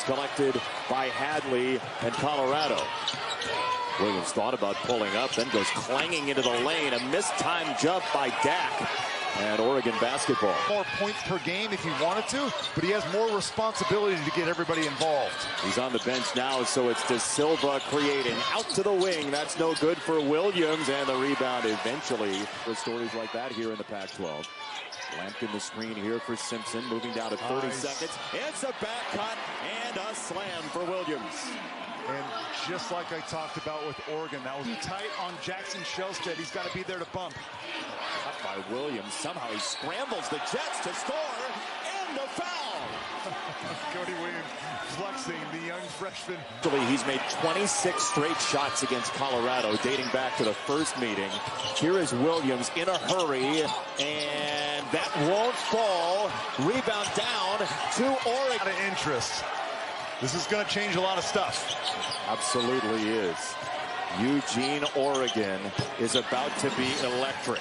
is collected by Hadley and Colorado. Williams thought about pulling up, then goes clanging into the lane. A mistimed jump by Dak. And Oregon basketball. More points per game if he wanted to, but he has more responsibility to get everybody involved. He's on the bench now, so it's De Silva creating. Out to the wing. That's no good for Williams, and the rebound eventually. For stories like that here in the Pac-12. Lampkin the screen here for Simpson, moving down to 30 seconds. It's a back cut and a slam for Williams. And just like I talked about with Oregon, that was tight on Jackson Shelstead. He's got to be there to bump. Up by Williams. Somehow he scrambles the Jets to score, and a foul. Cody Williams flexing, the young freshman. He's made 26 straight shots against Colorado, dating back to the first meeting. Here is Williams in a hurry, and that won't fall. Rebound down to Oregon. A lot of interest. This is going to change a lot of stuff. Absolutely is. Eugene, Oregon is about to be electric.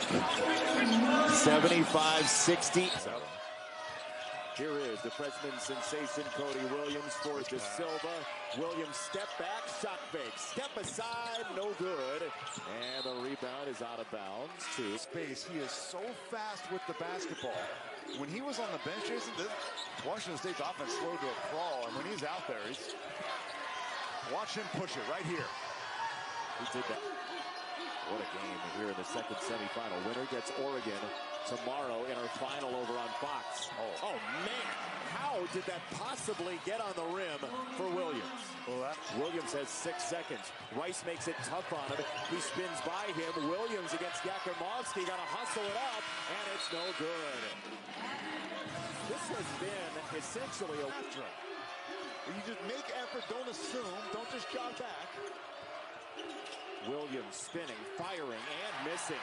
75-60. Here is the freshman sensation, Cody Williams for De Silva. Williams step back, shot fake, step aside, no good. And the rebound is out of bounds to space. He is so fast with the basketball. When he was on the bench, Jason, Washington State's offense slowed to a crawl. And when he's out there, watch him push it right here. He did that. What a game here in the second semifinal. Winner gets Oregon tomorrow in our final over on Fox. Oh man, how did that possibly get on the rim for Williams? Williams has 6 seconds. Rice makes it tough on him. He spins by him. Williams against Yakimovsky. Got to hustle it up, and it's no good. This has been essentially a withdrawal. You just make effort, don't assume, don't just jog back. Williams spinning, firing, and missing.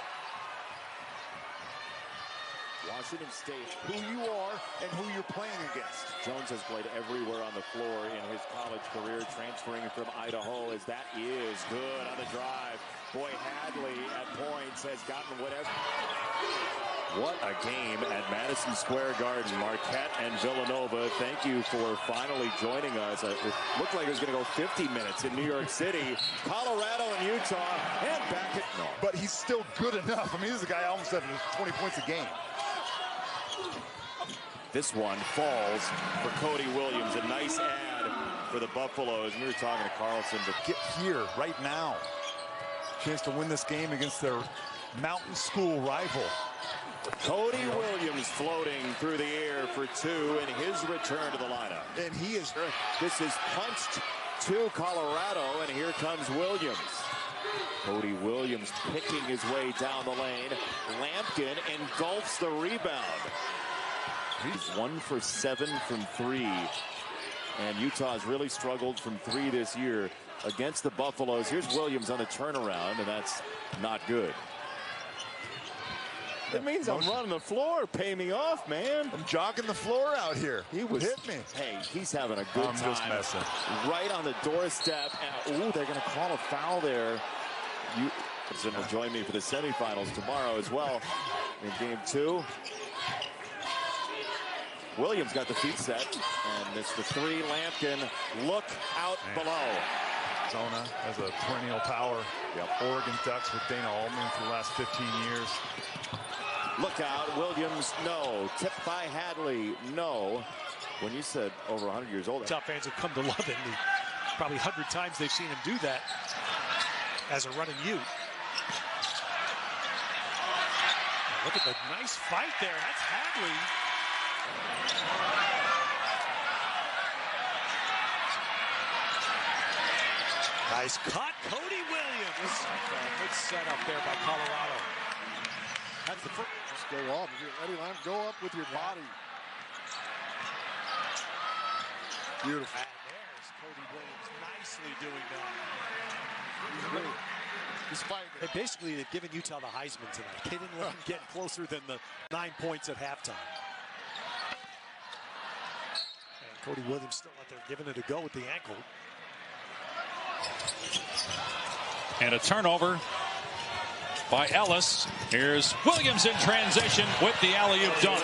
Washington State, who you are and who you're playing against. Jones has played everywhere on the floor in his college career, transferring from Idaho, as that is good on the drive. Boy, Hadley at points has gotten whatever. What a game at Madison Square Garden. Marquette and Villanova, thank you for finally joining us. It looked like it was going to go 50 minutes in New York City. Colorado and Utah, and back at no. But he's still good enough. I mean, this is a guy almost having 20 points a game. This one falls for Cody Williams. A nice ad for the Buffaloes. We were talking to Carlson to get here right now. Chance to win this game against their mountain school rival. Cody Williams floating through the air for two in his return to the lineup. And he is. This is punched to Colorado, and here comes Williams. Cody Williams picking his way down the lane. Lampkin engulfs the rebound. He's 1 for 7 from 3. And Utah's really struggled from 3 this year against the Buffaloes. Here's Williams on the turnaround, and that's not good. That means I'm running the floor. Pay me off, man. I'm jogging the floor out here. He was hit me. Hey, he's having a good time. Just messing. Right on the doorstep. And, ooh, they're going to call a foul there. Wilson will join me for the semifinals tomorrow as well in game 2. Williams got the feet set, and it's the 3. Lampkin, look out below. Zona as a perennial power. Yep. Oregon Ducks with Dana Altman for the last 15 years. Look out, Williams, no. Tipped by Hadley, no. When you said over 100 years old. Top fans have come to love him. Probably 100 times they've seen him do that as a running Ute. Look at the nice fight there. That's Hadley. Nice cut, Cody Williams. Good setup there by Colorado. That's the first. Just go up. If you're Eddie Lamb, go up with your body. Beautiful. And there's Cody Williams nicely doing that. Basically, they've given Utah the Heisman tonight. They didn't let him get closer than the 9 points at halftime. And Cody Williams still out there giving it a go with the ankle. And a turnover by Ellis. Here's Williams in transition with the alley-oop dunk.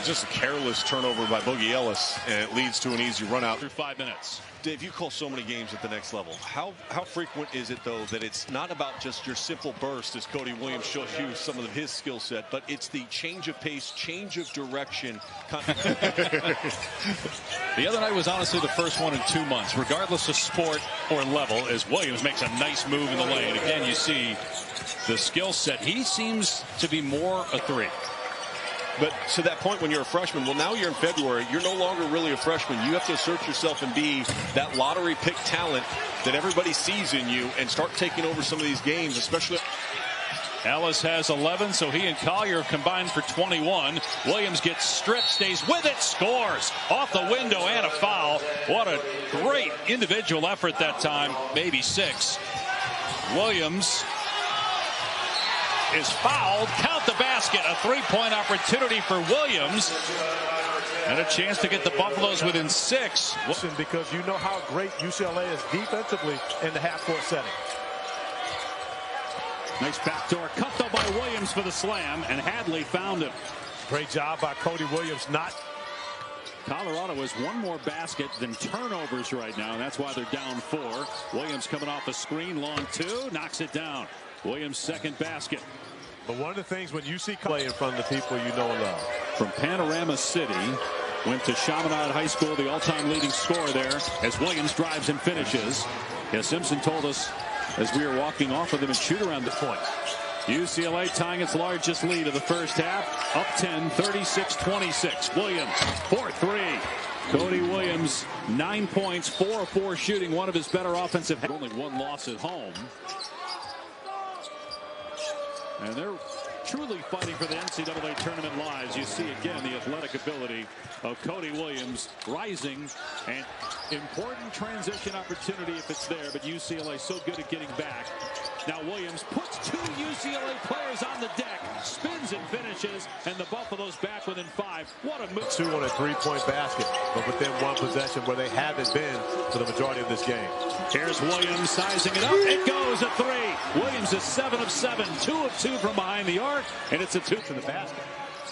Just a careless turnover by Boogie Ellis, and it leads to an easy run out. Through 5 minutes. Dave, you call so many games at the next level. How frequent is it, though, that it's not about just your simple burst, as Cody Williams shows you some of his skill set, but it's the change of pace, change of direction. The other night was honestly the first one in 2 months, regardless of sport or level, as Williams makes a nice move in the lane. Again, you see the skill set. He seems to be more a three. But to that point, when you're a freshman, well, now you're in February, you're no longer really a freshman. You have to assert yourself and be that lottery pick talent that everybody sees in you and start taking over some of these games, especially. Ellis has 11, so he and Collier combined for 21. Williams gets stripped, stays with it, scores off the window and a foul. What a great individual effort that time, maybe 6. Williams is fouled. Count the basket. A 3-point opportunity for Williams. And a chance to get the Buffaloes within 6. Because you know how great UCLA is defensively in the half-court setting. Nice backdoor cut, though, by Williams for the slam, and Hadley found him. Great job by Cody Williams. Colorado has one more basket than turnovers right now, and that's why they're down 4. Williams coming off the screen, long 2, knocks it down. Williams' second basket. But one of the things when you see play in front of the people you know and love. From Panorama City, went to Chaminade High School, the all-time leading scorer there, as Williams drives and finishes. As Simpson told us as we were walking off with him and shoot around the point. UCLA tying its largest lead of the first half, up 10, 36-26. Williams, 4-3. Cody Williams, 9 points, 4 of 4 shooting, one of his better offensive. Only one loss at home. And they're truly fighting for the NCAA tournament lives. You see again the athletic ability of Cody Williams rising, and important transition opportunity if it's there, but UCLA so good at getting back. Now Williams puts 2 UCLA players on the deck, spins and finishes, and the Buffaloes back within 5. What a move. 2 on a 3-point basket, but within 1 possession where they haven't been for the majority of this game. Here's Williams sizing it up. It goes a 3. Williams is 7 of 7, 2 of 2 from behind the arc, and it's a 2 to the basket.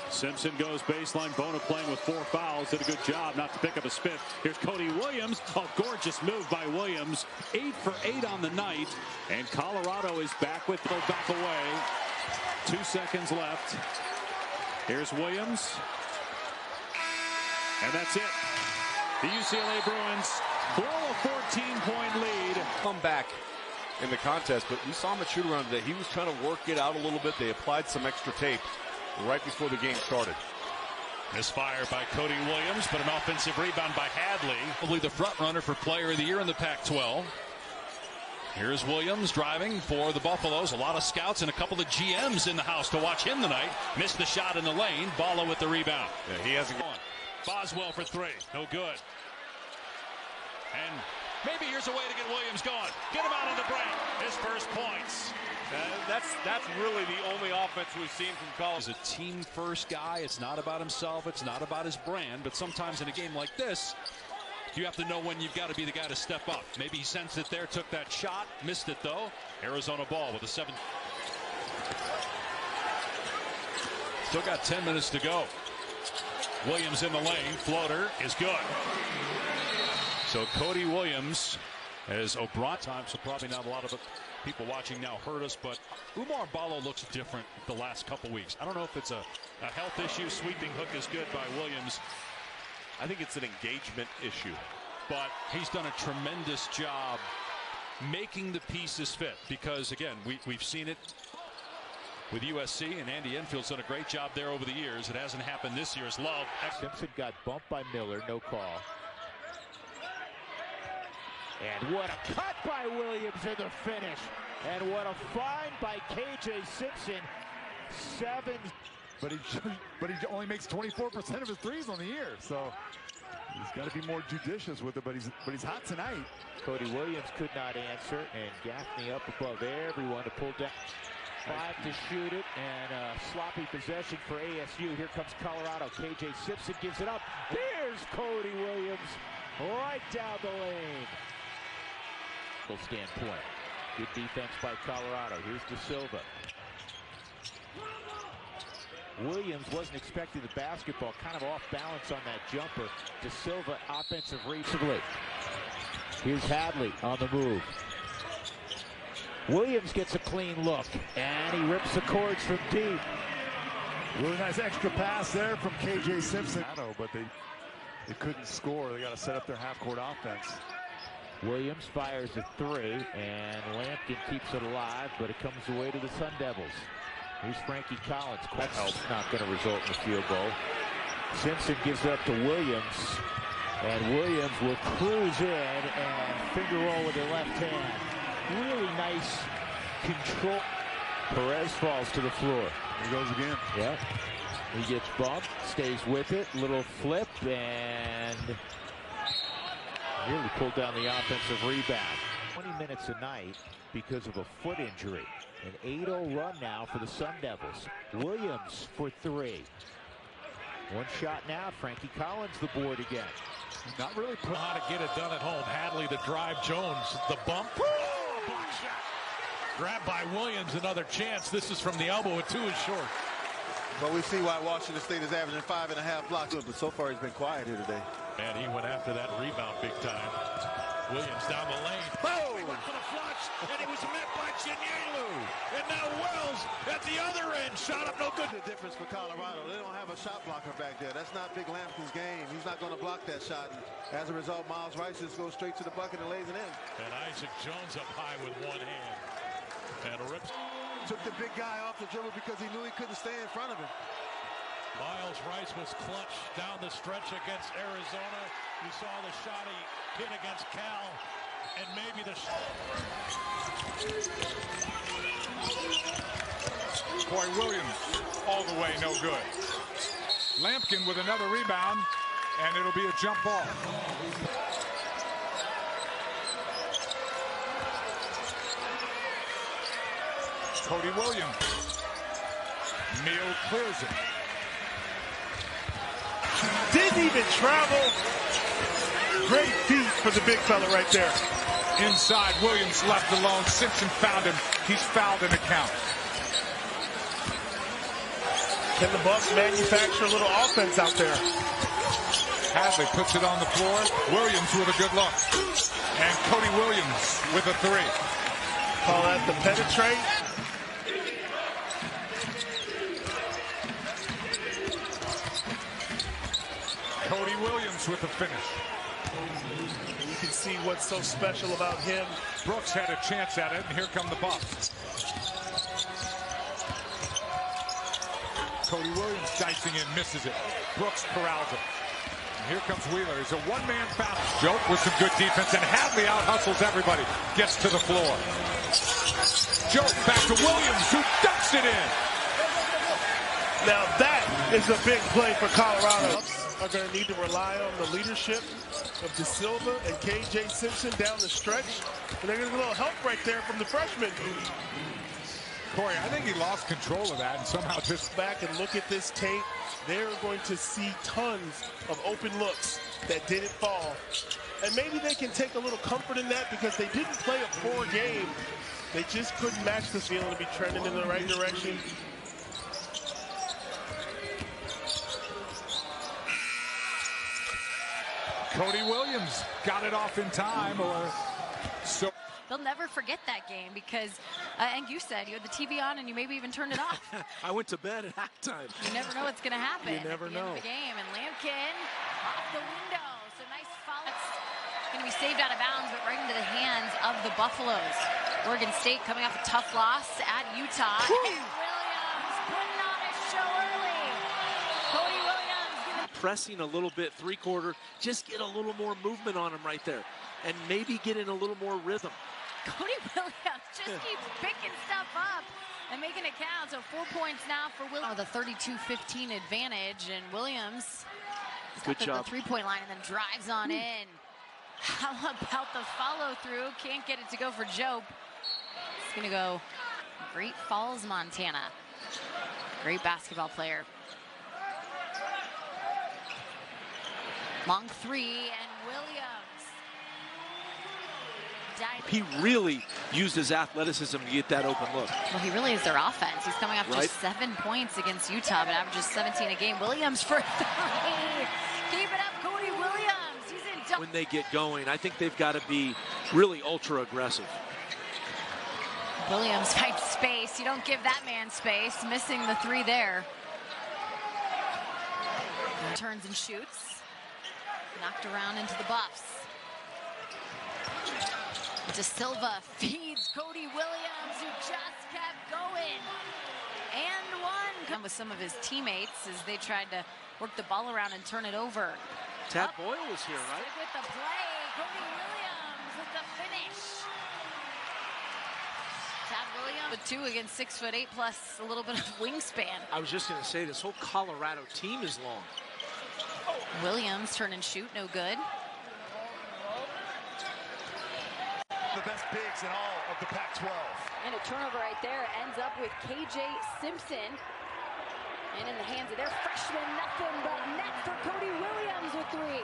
Simpson goes baseline. Bona playing with 4 fouls. Did a good job not to pick up his 5th. Here's Cody Williams. A gorgeous move by Williams. 8 for 8 on the night. And Colorado is back with go back away. 2 seconds left. Here's Williams. And that's it. The UCLA Bruins blow a 14-point lead. Come back in the contest, but we saw him at shoot around today. He was trying to work it out a little bit. They applied some extra tape right before the game started. Misfire by Cody Williams, but an offensive rebound by Hadley. Probably the front runner for player of the year in the Pac-12. Here's Williams driving for the Buffaloes. A lot of scouts and a couple of GMs in the house to watch him tonight. Missed the shot in the lane. Balla with the rebound. Yeah, he hasn't gone. Boswell for 3. No good. And maybe here's a way to get Williams going. Get him out on the break. His first points. That's really the only offense we've seen from Colorado. He's a team-first guy. It's not about himself. It's not about his brand. But sometimes in a game like this, you have to know when you've got to be the guy to step up. Maybe he sensed it there, took that shot, missed it though. Arizona ball with a 7. Still got 10 minutes to go. Williams in the lane. Floater is good. So Cody Williams has O'Brien time, so probably not a lot of people watching now heard us, but Oumar Ballo looks different the last couple weeks. I don't know if it's a health issue. Sweeping hook is good by Williams. I think it's an engagement issue. But he's done a tremendous job making the pieces fit, because again, we've seen it with USC, and Andy Enfield's done a great job there over the years. It hasn't happened this year as Love. Simpson got bumped by Miller, no call. And what a cut by Williams in the finish. And what a find by KJ Simpson. 7. But he only makes 24% of his threes on the year, so he's got to be more judicious with it. But he's hot tonight. Cody Williams could not answer, and Gaffney up above everyone to pull down. 5 to shoot it, and a sloppy possession for ASU. Here comes Colorado. KJ Simpson gives it up. Here's Cody Williams right down the lane. Standpoint. Good defense by Colorado. Here's De Silva. Williams wasn't expecting the basketball, kind of off balance on that jumper. De Silva offensive reach. Here's Hadley on the move. Williams gets a clean look, and he rips the cords from deep. Really nice extra pass there from KJ Simpson. But they couldn't score. They got to set up their half-court offense. Williams fires a three, and Lampkin keeps it alive, but it comes away to the Sun Devils. Here's Frankie Collins. That's not going to result in a field goal. Simpson gives it up to Williams, and Williams will cruise in and finger roll with the left hand. Really nice control. Perez falls to the floor. He goes again. Yep. He gets bumped, stays with it, little flip, and really pulled down the offensive rebound. 20 minutes a night because of a foot injury. An 8-0 run now for the Sun Devils. Williams for three. One shot now. Frankie Collins the board again. Not really put how to get it done at home. Hadley the drive. Jones the bump. Oh, block shot. Grabbed by Williams. Another chance. This is from the elbow. A two is short. But we see why Washington State is averaging 5.5 blocks. But so far he's been quiet here today. And he went after that rebound big time. Williams down the lane. Oh! He went for the flush, and he was met by Chinyelu. And now Wells at the other end. Shot up no good. The difference for Colorado, they don't have a shot blocker back there. That's not Big Lampkin's game. He's not going to block that shot. And as a result, Miles Rice just goes straight to the bucket and lays it in. And Isaac Jones up high with one hand. And rips. Took the big guy off the dribble because he knew he couldn't stay in front of him. Miles Rice was clutch down the stretch against Arizona. You saw the shot he hit against Cal, and maybe the Boy, Williams all the way, no good. Lampkin with another rebound, and it'll be a jump ball. Cody Williams. Neal clears it. Didn't even travel. Great feet for the big fella right there. Inside, Williams left alone. Simpson found him. He's fouled and it counts. Can the Bucks manufacture a little offense out there? Hadley puts it on the floor. Williams with a good look. And Cody Williams with a three. Call that the penetrate. Cody Williams with the finish. You can see what's so special about him. Brooks had a chance at it, and here come the Bucks. Cody Williams dicing in, misses it. Brooks corrals it. And here comes Wheeler. He's a one-man foul. Joke with some good defense, and Hadley out-hustles everybody. Gets to the floor. Joke back to Williams, who dunks it in. Now that is a big play for Colorado. Are going to need to rely on the leadership of De Silva and KJ Simpson down the stretch. And they're going to get a little help right there from the freshman. Corey, I think he lost control of that and somehow just back and look at this tape. They're going to see tons of open looks that didn't fall. And maybe they can take a little comfort in that because they didn't play a poor game. They just couldn't match this feeling to be trending in the right direction. Cody Williams got it off in time, or so. They'll never forget that game because, and you said you had the TV on and you maybe even turned it off. I went to bed at halftime. You never know what's going to happen. You never at the know. End of the game, and Lampkin off the window. So nice foul. It's going to be saved out of bounds, but right into the hands of the Buffaloes. Oregon State coming off a tough loss at Utah. And Williams putting on a show early. Cody Williams pressing a little bit, three-quarter, just get a little more movement on him right there, and maybe get in a little more rhythm. Cody Williams just keeps picking stuff up and making it count. So 4 points now for Williams. The 32-15 advantage, and Williams good job. The three-point line and then drives on in. How about the follow-through? Can't get it to go for Jope. It's going to go Great Falls, Montana. Great basketball player. Long three, and Williams He really used his athleticism to get that open look. Well, he really is their offense. He's coming off just 7 points against Utah, but averages 17 a game. Williams for 3. Keep it up, Cody Williams. He's in. When they get going, I think they've got to be really ultra aggressive. Williams finds space. You don't give that man space. Missing the 3 there. Turns and shoots. Knocked around into the Buffs. De Silva feeds Cody Williams, who just kept going. And one. With some of his teammates as they tried to work the ball around and turn it over. Tad Boyle was here, right? With the play, Cody Williams with the finish. Tad Williams with 2 against 6'8" plus a little bit of wingspan. I was just going to say, this whole Colorado team is long. Williams turn and shoot, no good. The best bigs in all of the Pac-12. And a turnover right there ends up with KJ Simpson. And in the hands of their freshman, nothing but net for Cody Williams with 3.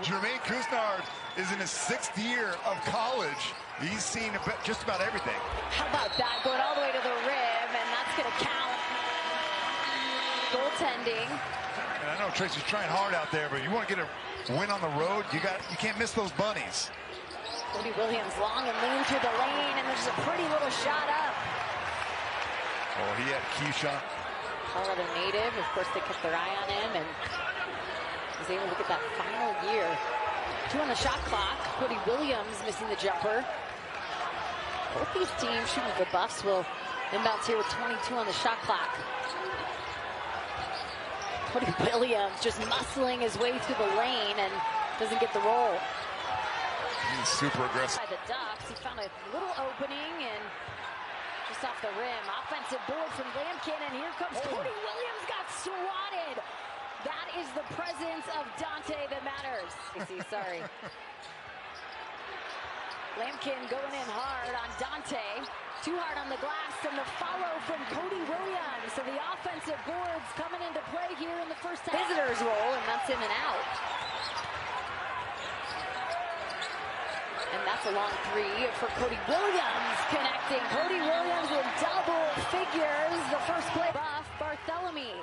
Jermaine Couisnard is in his 6th year of college. He's seen just about everything. How about that? Going all the way to the rim, and that's going to count. Goaltending. And I know Tracy's trying hard out there, but you want to get a win on the road, you can't miss those bunnies. Cody Williams long and lean through the lane, and there's a pretty little shot up. Oh, he had a key shot. Colorado native, of course, they kept their eye on him, and was able to get that final year. 2 on the shot clock. Cody Williams missing the jumper. Both these teams shooting the Buffs will inbounds here with 22 on the shot clock. Cody Williams just muscling his way through the lane and doesn't get the roll. He's super aggressive. By the Ducks, he found a little opening and just off the rim. Offensive board from Lampkin, and here comes Cody Williams, got swatted. That is the presence of Dante that matters. Sorry. Lampkin going in hard on Dante. Too hard on the glass, and the follow from Cody Williams. So the offensive boards coming into play here in the first half. Visitors roll, and that's in and out. And that's a long 3 for Cody Williams, connecting. Cody Williams in double figures. The first play. Buff Bartholomew.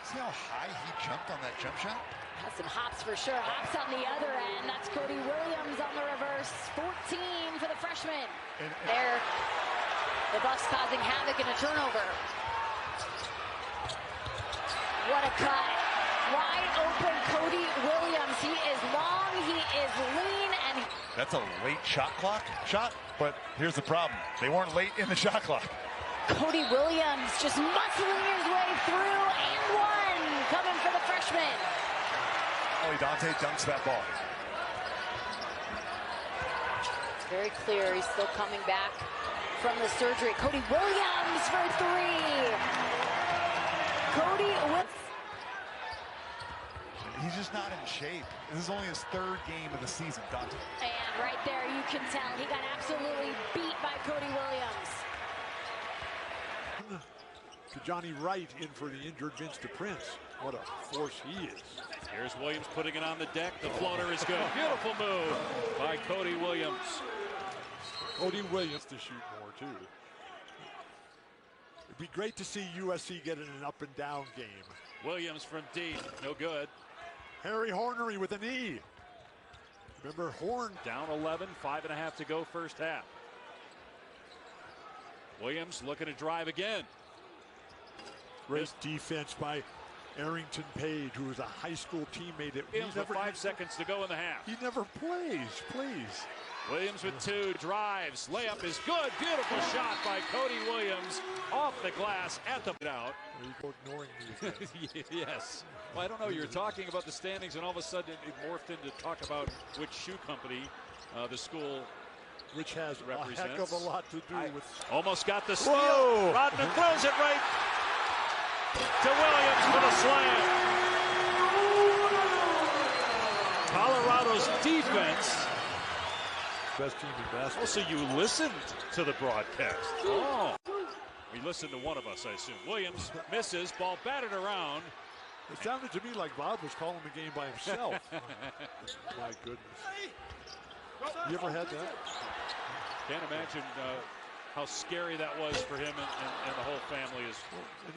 See how high he jumped on that jump shot? Has some hops for sure. Hops on the other end. That's Cody Williams on the reverse. 14 for the freshman. There, the Buffs causing havoc in a turnover. What a cut. Wide open Cody Williams. He is long, he is lean, and that's a late shot clock shot, but here's the problem. They weren't late in the shot clock. Cody Williams just muscling his way through, and 1 coming for the freshman. Dante dunks that ball. It's very clear he's still coming back from the surgery. Cody Williams for 3. Cody Williams. He's just not in shape. This is only his 3rd game of the season, Dante. And right there you can tell he got absolutely beat by Cody Williams. To Johnny Wright in for the injured Vince DePrince. What a force he is. Here's Williams putting it on the deck. The floater is good. Beautiful move by Cody Williams. Cody Williams to shoot more, too. It'd be great to see USC get in an up and down game. Williams from deep. No good. Harry Hornery with a knee. Remember Horn? Down 11, 5.5 to go first half. Williams looking to drive again. Great defense by Arrington Page, who was a high school teammate. With 5 seconds to go in the half. He never plays, please. Williams with 2, drives, layup is good. Beautiful shot by Cody Williams off the glass at the out. There you go, ignoring me. Yes. Well, I don't know. You're talking about the standings, and all of a sudden it morphed into talk about which shoe company the school which has represents. A heck of a lot to do with. Almost got the steal. Whoa. Rodman throws it right to Williams for the slam. Colorado's defense. Best team in basketball. Oh, so you listened to the broadcast. Oh. We listened to one of us, I assume. Williams misses, ball batted around. It sounded to me like Bob was calling the game by himself. My goodness. You ever had that? Can't imagine how scary that was for him and the whole family. As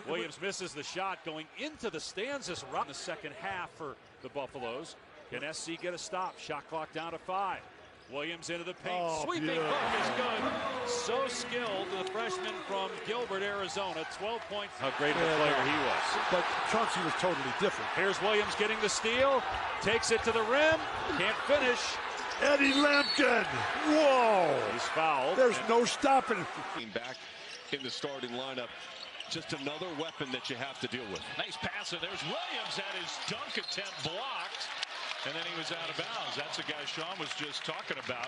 Williams misses the shot going into the stands this run in the second half for the Buffaloes. Can SC get a stop? Shot clock down to 5. Williams into the paint. Sweeping hook is good. So skilled, the freshman from Gilbert, Arizona. 12 points. How great of a player he was. But Chauncey was totally different. Here's Williams getting the steal. Takes it to the rim. Can't finish. Eddie Lampkin. Whoa. He's fouled. There's no stopping. Back in the starting lineup. Just another weapon that you have to deal with. Nice pass, and there's Williams at his dunk attempt blocked. And then he was out of bounds. That's the guy Sean was just talking about.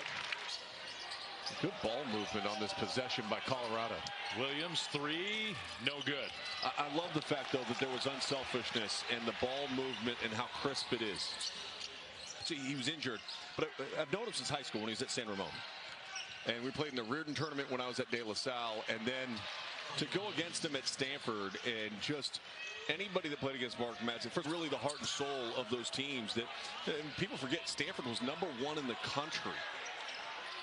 Good ball movement on this possession by Colorado. Williams, 3, no good. I love the fact, though, that there was unselfishness and the ball movement and how crisp it is. See, he was injured, but I've noticed since high school when he was at San Ramon. And we played in the Reardon tournament when I was at De La Salle. And then to go against him at Stanford and just anybody that played against Mark Madsen, for really the heart and soul of those teams that people forget Stanford was #1 in the country,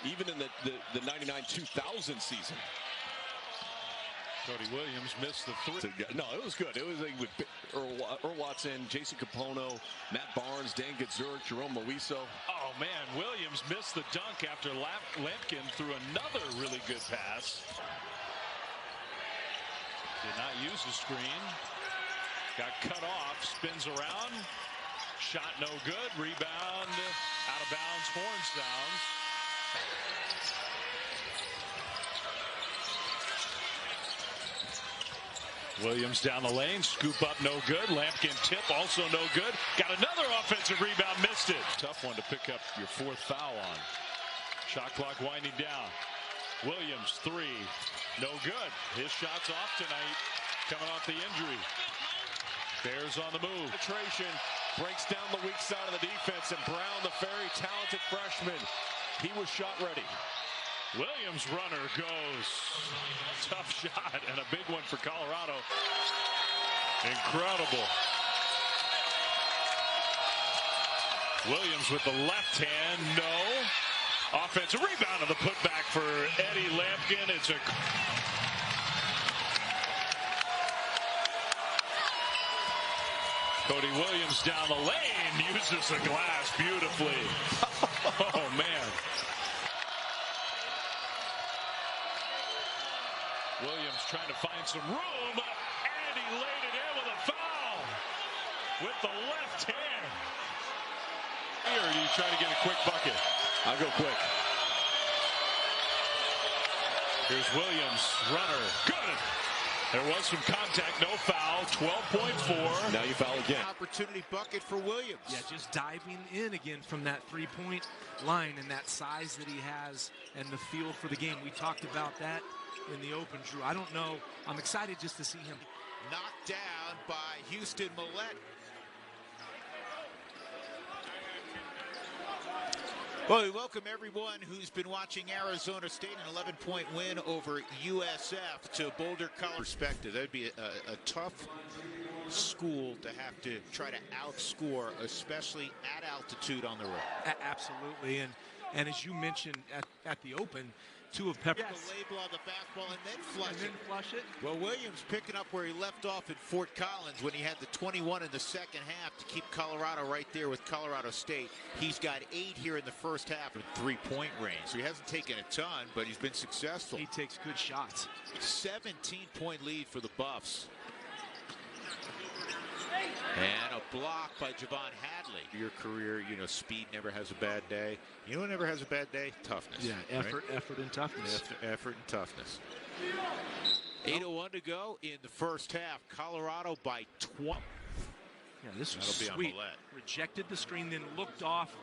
even in the 99-2000 season. Cody Williams missed the 3. No, it was good. It was like with Earl Watson, Jason Capono, Matt Barnes, Dan Gadzurk, Jerome Moiso. Oh, man, Williams missed the dunk after Lampkin threw another really good pass. Did not use the screen. Got cut off, spins around. Shot no good. Rebound out of bounds, horns down. Williams down the lane, scoop up, no good. Lampkin tip, also no good. Got another offensive rebound, missed it. Tough one to pick up your 4th foul on. Shot clock winding down. Williams, 3, no good. His shot's off tonight, coming off the injury. Bears on the move. Penetration breaks down the weak side of the defense, and Brown, the very talented freshman, he was shot ready. Williams runner goes. Tough shot and a big one for Colorado. Incredible. Williams with the left hand, no. Offensive rebound on the putback for Eddie Lampkin. It's a Cody Williams down the lane, uses the glass beautifully. Oh, man. Williams trying to find some room, and he laid it in with a foul with the left hand. Here, you try to get a quick bucket. I'll go quick. Here's Williams, runner, good. There was some contact, no foul, 12.4. Now you foul again. Opportunity bucket for Williams. Yeah, just diving in again from that three-point line and that size that he has and the feel for the game. We talked about that in the open, Drew. I don't know. I'm excited just to see him. Knocked down by Houston Millett. Well, we welcome everyone who's been watching Arizona State, an 11-point win over USF to Boulder, Colorado. Perspective, that'd be a tough school to have to try to outscore, especially at altitude on the road. Absolutely, and as you mentioned at the open, two of Pepper. Yes. The label on the basketball and then flush it. Well, Williams picking up where he left off at Fort Collins when he had the 21 in the second half to keep Colorado right there with Colorado State. He's got 8 here in the first half with 3-point range. So he hasn't taken a ton, but he's been successful. He takes good shots. 17-point lead for the Buffs. And a block by Javon Hadley. Your career, you know, speed never has a bad day. You know what never has a bad day? Toughness. Yeah, effort and toughness. Effort and toughness. 8:01 to go in the first half. Colorado by 20. Yeah, this was sweet. Rejected the screen, then looked off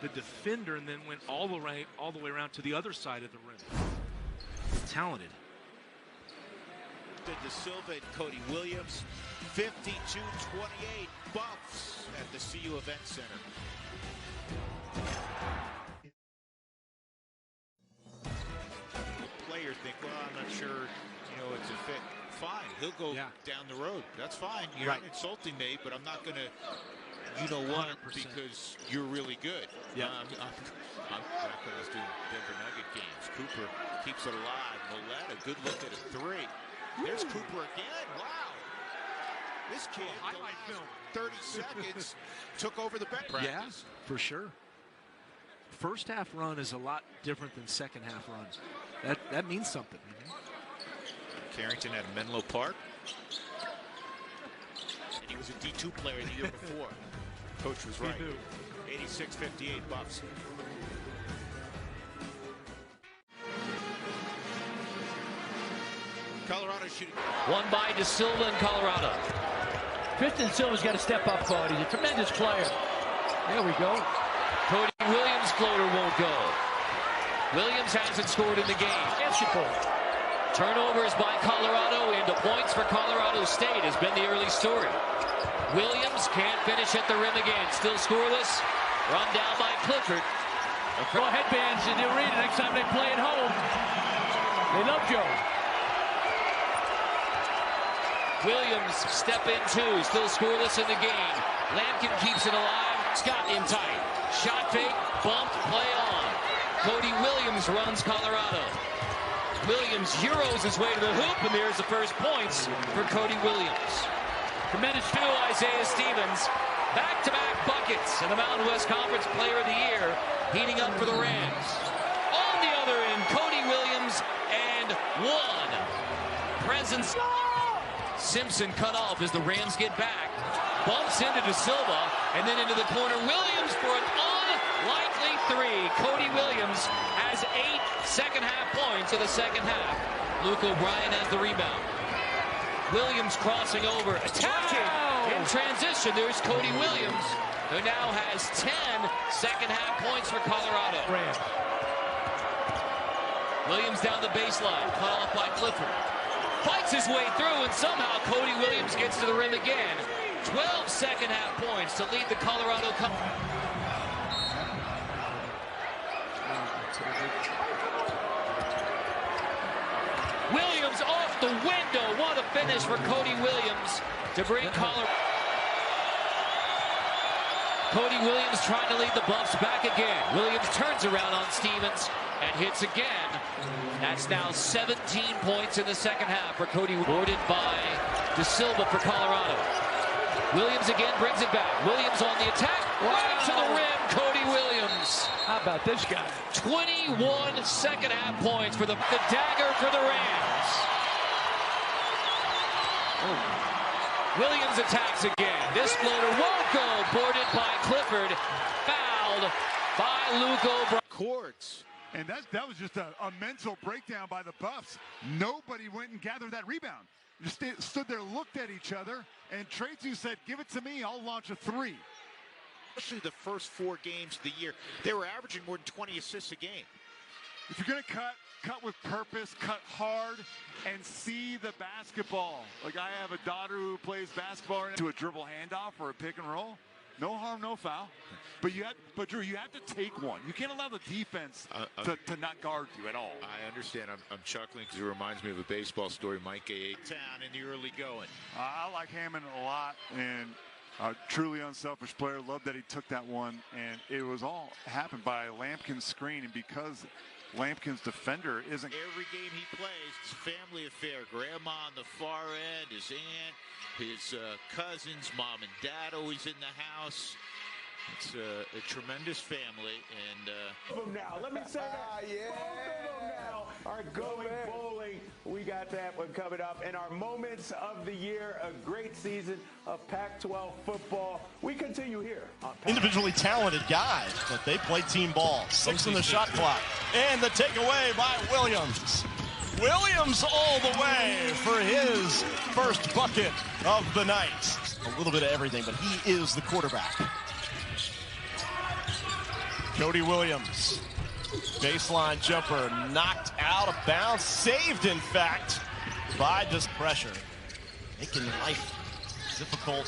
the defender, and then went all the way around to the other side of the rim. Talented. De Silva and Cody Williams. 52-28 Buffs at the CU Event Center. Players think, well, I'm not sure, you know, it's a fit. Fine, he'll go down the road. That's fine. You're not insulting me, but I'm not going to you know what, 100%. because you're really good. Yeah. I'm back when I was doing Denver Nugget games. Cooper keeps it alive. Millette, a good look at a three. There's Cooper again. Wow. This kid, highlight film. 30 seconds, took over the bench practice. Yeah, for sure. First half run is a lot different than second half run. That means something. Carrington at Menlo Park. And he was a D2 player the year before. Coach was right. 86-58 Buffs. Colorado shooting. One by De Silva in Colorado. Tristan Silva's got to step up, Cody. He's a tremendous player. There we go. Cody Williams' floater won't go. Williams hasn't scored in the game. Basketball. Turnovers by Colorado into points for Colorado State has been the early story. Williams can't finish at the rim again. Still scoreless. Run down by Clifford. Throw headbands in the arena next time they play at home. They love Joe. Williams step in two. Still scoreless in the game. Lampkin keeps it alive. Scott in tight. Shot fake. Bumped. Play on. Cody Williams runs Colorado. Williams Euros his way to the hoop, and there's the first points for Cody Williams. Tremendous to Isaiah Stevens. Back-to-back buckets in the Mountain West Conference Player of the Year, heating up for the Rams. On the other end, Cody Williams and one. Presence. Simpson cut off as the Rams get back. Bumps into De Silva, and then into the corner. Williams for an unlikely three. Cody Williams has 8 second-half points in the second half. Luke O'Brien has the rebound. Williams crossing over, attacking in transition. There's Cody Williams, who now has 10 second-half points for Colorado. Williams down the baseline, cut off by Clifford. Fights his way through, and somehow Cody Williams gets to the rim again. 12 second-half points to lead the Colorado Cup. Williams off the window. What a finish for Cody Williams to bring Colorado. Cody Williams trying to lead the Buffs back again. Williams turns around on Stevens and hits again. That's now 17 points in the second half for Cody. Boarded by De Silva for Colorado. Williams again brings it back. Williams on the attack. Right to the rim, Cody Williams. How about this guy? 21 second-half points for the dagger for the Rams. Williams attacks again. This floater won't go. Boarded by Clifford. Fouled by Luke O'Brien. Courts. And that was just a mental breakdown by the Buffs. Nobody went and gathered that rebound. Just stood there, looked at each other, and Tretu said, give it to me, I'll launch a three. Especially the first 4 games of the year, they were averaging more than 20 assists a game. If you're going to cut with purpose, cut hard, and see the basketball. Like I have a daughter who plays basketball to a dribble handoff or a pick and roll. No harm, no foul. But Drew, you have to take one. You can't allow the defense to not guard you at all. I understand. I'm chuckling because it reminds me of a baseball story. Mike A. Town in the early going. I like Hammond a lot, and a truly unselfish player. Love that he took that one, and it was all happened by Lampkin's screen, and because Lampkin's defender isn't. Every game he plays, it's a family affair. Grandma on the far end, his aunt, his cousins, mom and dad always in the house. It's a tremendous family, and now let me say that. Yeah. Both of them now are going bowling. We got that one coming up. And our moments of the year, a great season of Pac-12 football. We continue here on Individually talented guys, but they play team ball. 6 in the shot clock. And the takeaway by Williams. Williams all the way for his first bucket of the night. A little bit of everything, but he is the quarterback. Cody Williams, baseline jumper, knocked out of bounds, saved in fact by this pressure, making life difficult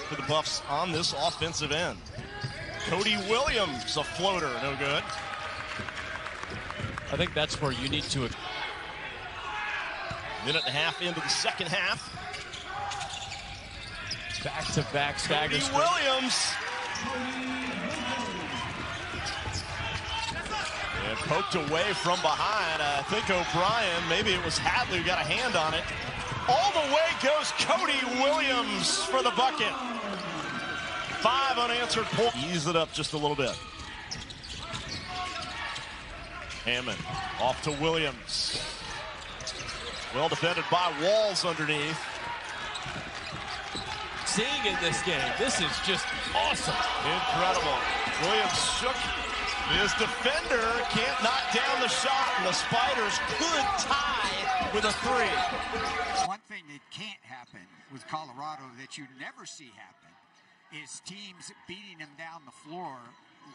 for the Buffs on this offensive end. Cody Williams, a floater, no good. I think that's where you need to. Minute and a half into the second half. Back-to-back stagger. Cody Williams. And poked away from behind. I think O'Brien, maybe it was Hadley who got a hand on it. All the way goes Cody Williams for the bucket. 5 unanswered points. Ease it up just a little bit. Hammond off to Williams. Well defended by Walls underneath. Seeing in this game, this is just awesome. Incredible. Williams shook his defender, can't knock down the shot, and the Spiders could tie with a 3. One thing that can't happen with Colorado that you never see happen is teams beating them down the floor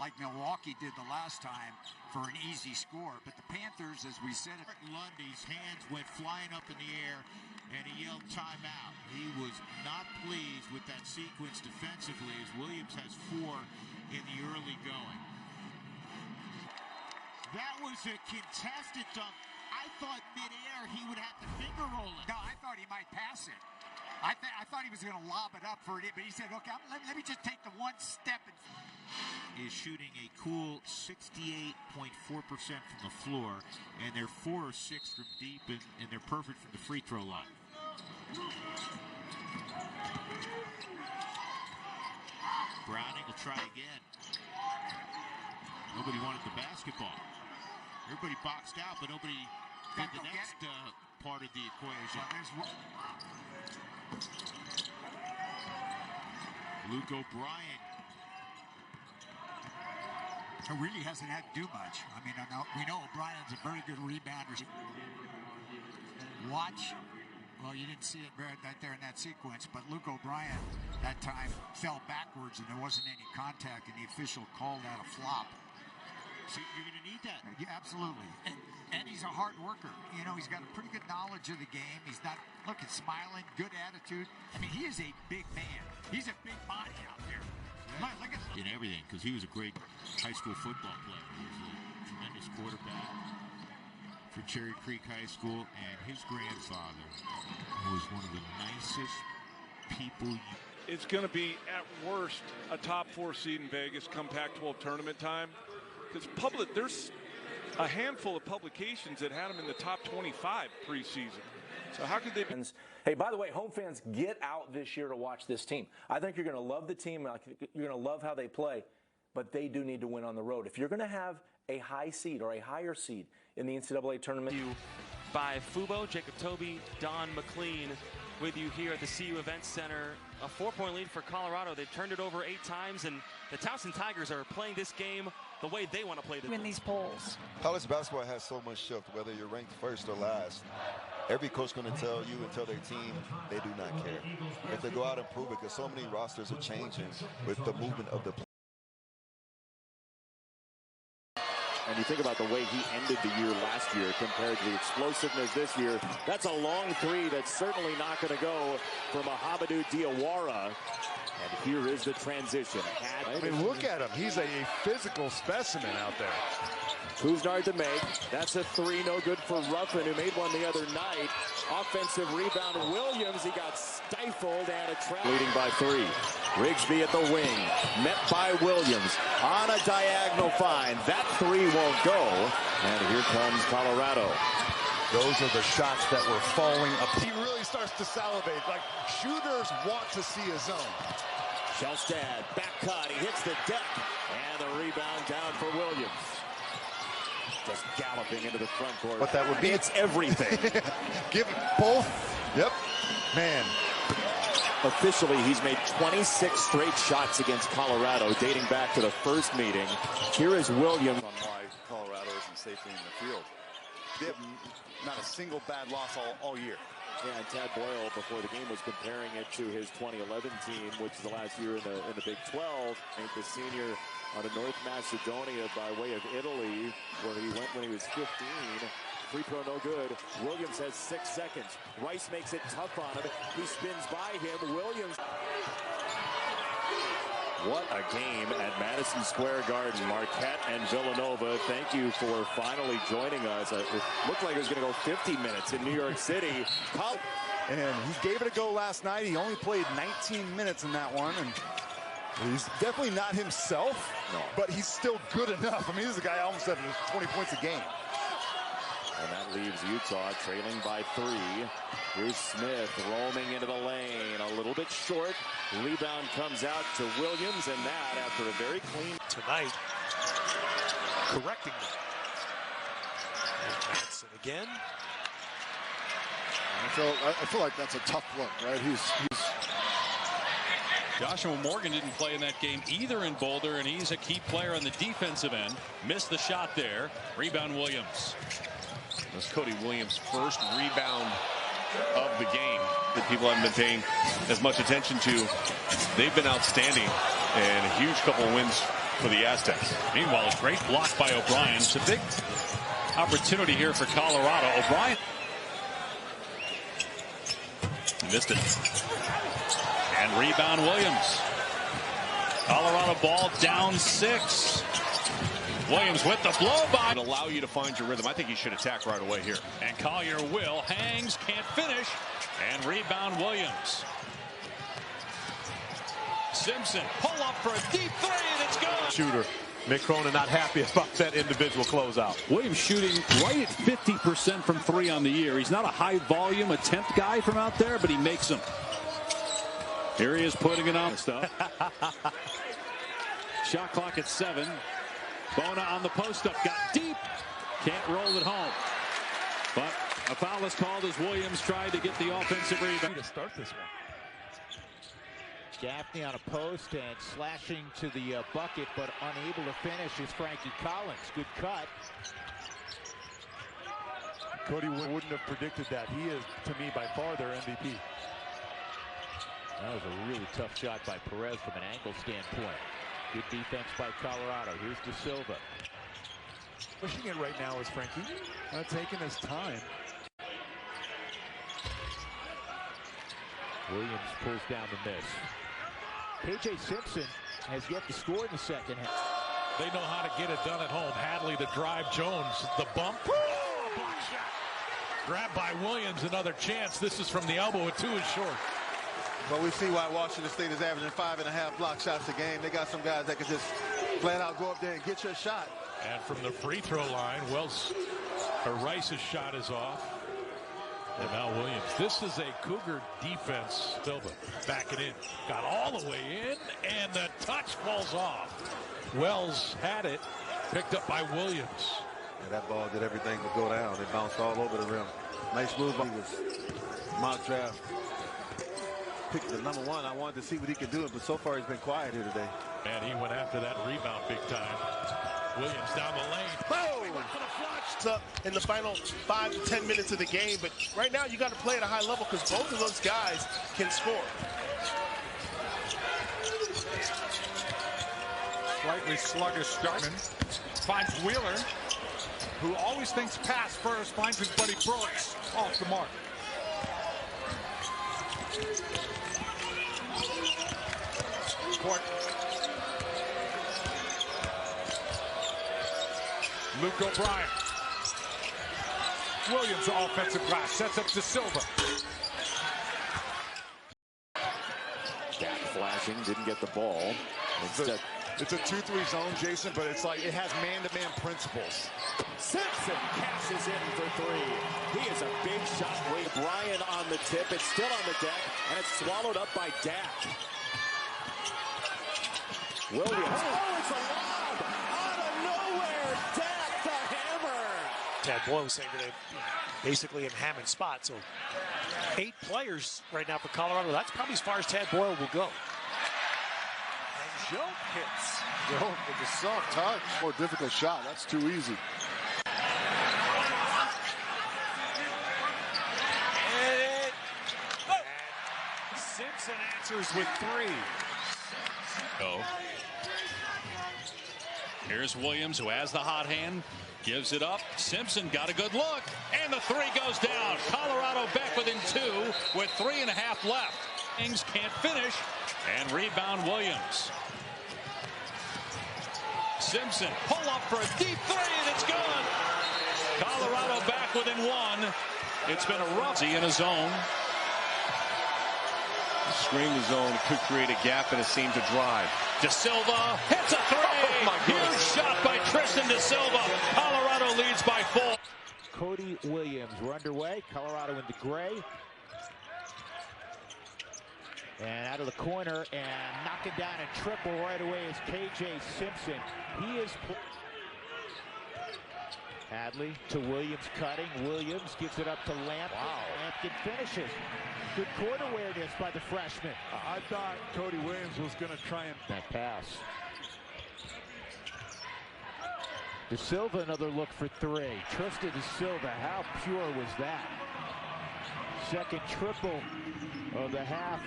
like Milwaukee did the last time for an easy score. But the Panthers, as we said, Lundy's hands went flying up in the air, and he yelled timeout. He was not pleased with that sequence defensively, as Williams has 4 in the early going. That was a contested dunk. I thought midair he would have to finger roll it. No, I thought he might pass it. I thought he was going to lob it up for it, but he said, "Okay, let me just take the one step." Is shooting a cool 68.4% from the floor, and they're 4 or 6 from deep, and they're perfect from the free throw line. Browning will try again. Nobody wanted the basketball. Everybody boxed out, but nobody did the next part of the equation. Luke O'Brien. He really hasn't had to do much. I mean, we know O'Brien's a very good rebounder. Watch. Well, you didn't see it right there in that sequence, but Luke O'Brien that time fell backwards and there wasn't any contact, and the official called that a flop. So you're going to need that. Yeah, absolutely. And he's a hard worker. You know, he's got a pretty good knowledge of the game. He's not, look, he's smiling, good attitude. I mean, he is a big man. He's a big body out there. Look at in everything, because he was a great high school football player. He was a tremendous quarterback for Cherry Creek High School, and his grandfather was one of the nicest people. It's going to be, at worst, a top 4 seed in Vegas come Pac-12 tournament time. Because there's a handful of publications that had them in the top 25 preseason. So how could they be? Hey, by the way, home fans, get out this year to watch this team. I think you're going to love the team. You're going to love how they play. But they do need to win on the road. If you're going to have a high seed or a higher seed in the NCAA tournament. By Fubo, Jacob Toby, Don McLean with you here at the CU Events Center. A 4-point lead for Colorado. They've turned it over 8 times, and the Towson Tigers are playing this game the way they want to play win these polls. College basketball has so much shift, whether you're ranked first or last. Every coach going to tell you and tell their team they do not care. If they go out and prove it, because so many rosters are changing with the movement of the play. And you think about the way he ended the year last year compared to the explosiveness this year. That's a long 3 that's certainly not going to go for Mohamedou Diawara. And here is the transition. I mean, look at him. He's a physical specimen out there. Couisnard to make. That's a 3, no good for Ruffin, who made one the other night. Offensive rebound, Williams. He got stifled and a trap. Leading by 3. Rigsby at the wing. Met by Williams. On a diagonal find. That 3 won't go. And here comes Colorado. Those are the shots that were falling up. He really starts to salivate. Like, shooters want to see a zone. Shelstad, back cut. He hits the deck. And the rebound down for Williams. Just galloping into the front court. What that would be. It's everything. Give both. Yep. Man. Officially, he's made 26 straight shots against Colorado, dating back to the first meeting. Here is Williams. On why Colorado isn't safely in the field. They have not a single bad loss all year. Yeah, and Tad Boyle, before the game, was comparing it to his 2011 team, which is the last year in the Big 12. And the senior out of North Macedonia by way of Italy, where he went when he was 15. Free throw no good. Williams has 6 seconds. Rice makes it tough on him. He spins by him. Williams. What a game at Madison Square Garden. Marquette and Villanova, thank you for finally joining us. It looked like it was going to go 50 minutes in New York City. And he gave it a go last night. He only played 19 minutes in that one. And he's definitely not himself, but he's still good enough. I mean, this is a guy almost having 20 points a game. And that leaves Utah trailing by 3. Here's Smith roaming into the lane. A little bit short. Rebound comes out to Williams, and that after a very clean. Tonight, correcting them. Johnson again. I feel like that's a tough look, right? He's Joshua Morgan didn't play in that game either in Boulder, and he's a key player on the defensive end. Missed the shot there. Rebound Williams. That's Cody Williams' first rebound of the game that people haven't been paying as much attention to. They've been outstanding, and a huge couple wins for the Aztecs. Meanwhile, a great block by O'Brien. It's a big opportunity here for Colorado. O'Brien missed it. And rebound Williams. Colorado ball down 6. Williams with the blow by. It'll allow you to find your rhythm. I think he should attack right away here. And Collier will. Hangs, can't finish. And rebound Williams. Simpson pull up for a deep 3, and it's good. Shooter. Mick Cronin not happy about that individual closeout. Williams shooting right at 50% from 3 on the year. He's not a high volume attempt guy from out there, but he makes them. Here he is putting it on stuff. Shot clock at 7. Bona on the post up, got deep. Can't roll it home. But a foul is called as Williams tried to get the offensive rebound. To start this one. Gaffney on a post and slashing to the bucket, but unable to finish is Frankie Collins. Good cut. Cody wouldn't have predicted that. He is, to me, by far their MVP. That was a really tough shot by Perez from an angle standpoint. Good defense by Colorado. Here's De Silva. Pushing it right now is Frankie. Not taking his time. Williams pulls down the miss. KJ Simpson has yet to score in the second half. They know how to get it done at home. Hadley to drive Jones. The bump. Block shot. Grabbed by Williams. Another chance. This is from the elbow. 2 is short. But we see why Washington State is averaging 5.5 block shots a game. They got some guys that can just flat out go up there and get you a shot. And from the free throw line, Rice's shot is off. And now Williams. This is a Cougar defense. Silva backing in. Got all the way in, and the touch falls off. Wells had it. Picked up by Williams. Yeah, that ball did everything to go down. It bounced all over the rim. Nice move. He was mock draft. Picked the #1. I wanted to see what he could do, but so far he's been quiet here today. And he went after that rebound big time. Williams down the lane. Oh! It's up in the final 5 to 10 minutes of the game, but right now you got to play at a high level because both of those guys can score. Slightly sluggish Starkman finds Wheeler, who always thinks pass first, finds his buddy Brooks off the mark. Court. Luke O'Brien. Williams offensive glass sets up De Silva. Dak flashing, didn't get the ball. Instead, it's a 2-3 zone, Jason, but it's like it has man-to-man principles. Simpson cashes in for 3. He is a big shot. O'Brien on the tip. It's still on the deck, and it's swallowed up by Dak. Williams. Oh, it's a lob out of nowhere. Dak the hammer. Tad Boyle was saying today, basically in Hammond's spot. So 8 players right now for Colorado. That's probably as far as Tad Boyle will go. And Joe hits. Joe with a soft touch. More difficult shot. That's too easy. And Simpson answers with 3. Go. Here's Williams, who has the hot hand, gives it up. Simpson got a good look, and the 3 goes down. Colorado back within 2 with 3.5 left. Kings can't finish, and rebound Williams. Simpson, pull up for a deep three, and it's good. Colorado back within one. It's been a rough in a zone. Screen the zone could create a gap and it seemed to drive. De Silva hits a three. Huge shot by Tristan De Silva. Colorado leads by 4. Cody Williams, we're underway. Colorado in the gray. And out of the corner and knocking down a triple right away is KJ Simpson. He is Hadley to Williams cutting. Williams gives it up to Lampkin. Wow. Lampkin finishes. Good court awareness by the freshman. I thought Cody Williams was going to try and that pass. De Silva, another look for three. Tristan De Silva, how pure was that? Second triple of the half.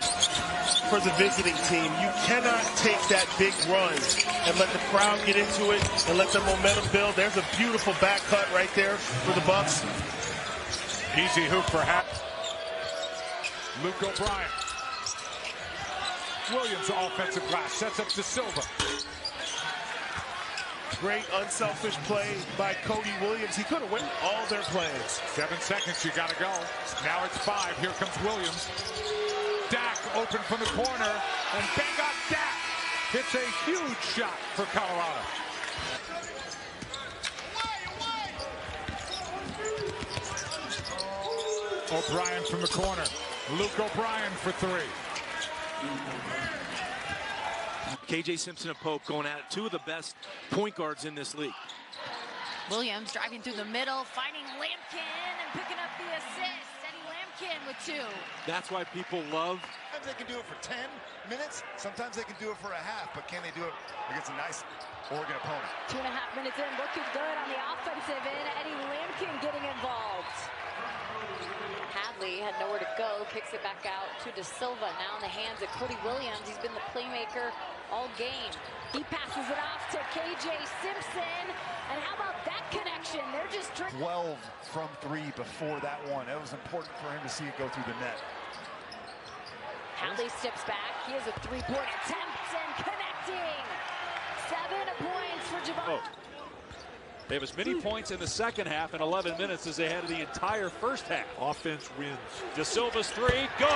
For the visiting team, you cannot take that big run and let the crowd get into it and let the momentum build. There's a beautiful back cut right there for the Bucks. Easy hoop for Hat. Luke O'Brien. Williams offensive glass sets up De Silva. Great unselfish play by Cody Williams. He could have won all their plays. 7 seconds, you got to go. Now it's 5. Here comes Williams. Dak open from the corner, and bang up Dak. Hits a huge shot for Colorado. O'Brien from the corner. Luke O'Brien for 3. KJ Simpson and Pope going at it. Two of the best point guards in this league. Williams driving through the middle, finding Lampkin and picking up the assist. Eddie Lampkin with 2. That's why people love. Sometimes they can do it for 10 minutes. Sometimes they can do it for a half. But can they do it against a nice Oregon opponent? 2.5 minutes in, looking good on the offensive end. Eddie Lampkin getting involved. Hadley had nowhere to go, kicks it back out to De Silva. Now in the hands of Cody Williams. He's been the playmaker all game. He passes it off to KJ Simpson. And how about that connection? They're just 12 from 3 before that one. It was important for him to see it go through the net. Hadley steps back. He has a 3-point attempt and connecting. 7 points for Javon. They have as many points in the second half in 11 minutes as they had in the entire first half. Offense wins. De Silva's 3, good.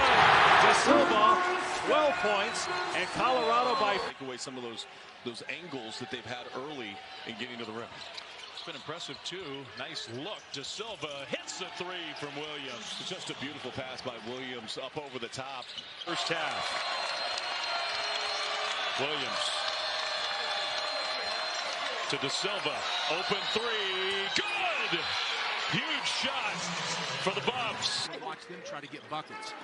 De Silva, 12 points, and Colorado by take away some of those angles that they've had early in getting to the rim. It's been impressive too. Nice look. De Silva hits the 3 from Williams. It's just a beautiful pass by Williams up over the top. First half. Williams to De Silva, open 3, good! Huge shot for the Bucks. Watch them try to get buckets.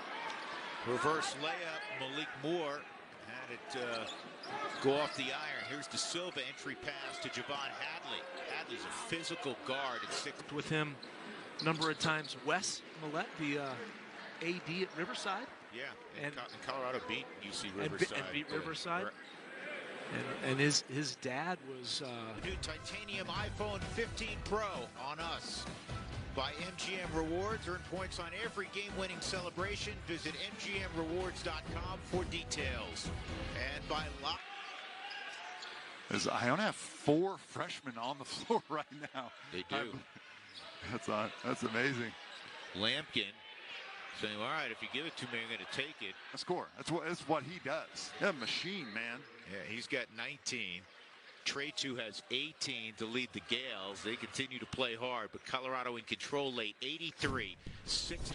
Reverse layup, Malik Moore had it go off the iron. Here's De Silva, entry pass to Javon Hadley. Hadley's a physical guard at 6. With him a number of times. Wes Millette, the AD at Riverside. Yeah, and Colorado beat UC Riverside. And beat Riverside. And his dad was new titanium iPhone 15 Pro on us. By MGM Rewards, earn points on every game-winning celebration. Visit mgmrewards.com for details. And by Lock. I only have 4 freshmen on the floor right now. They do. That's amazing. Lampkin saying, all right, if you give it to me, I'm going to take it. A score. That's what he does. Yeah, machine, man. Yeah, he's got 19. Trey 2 has 18 to lead the Gales. They continue to play hard, but Colorado in control late, 83-6.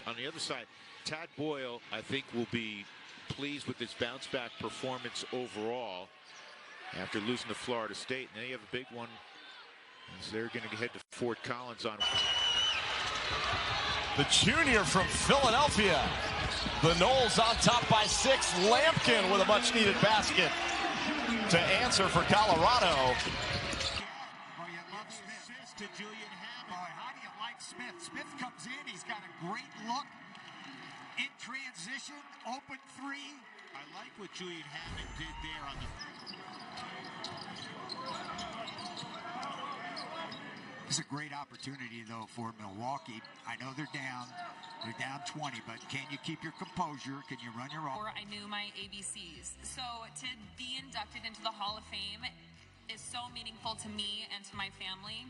On the other side, Tad Boyle, I think, will be pleased with his bounce-back performance overall after losing to Florida State. Now you have a big one as they're going to head to Fort Collins on. The junior from Philadelphia. The Noles on top by 6. Lampkin with a much-needed basket to answer for Colorado. Oh, you love Smith. To Julian Hammond. Boy, how do you like Smith? Smith comes in. He's got a great look. In transition, open 3. I like what Julian Hammond did there on the. It's a great opportunity, though, for Milwaukee. I know they're down 20, but can you keep your composure? Can you run your own? I knew my ABCs. So to be inducted into the Hall of Fame, is so meaningful to me and to my family.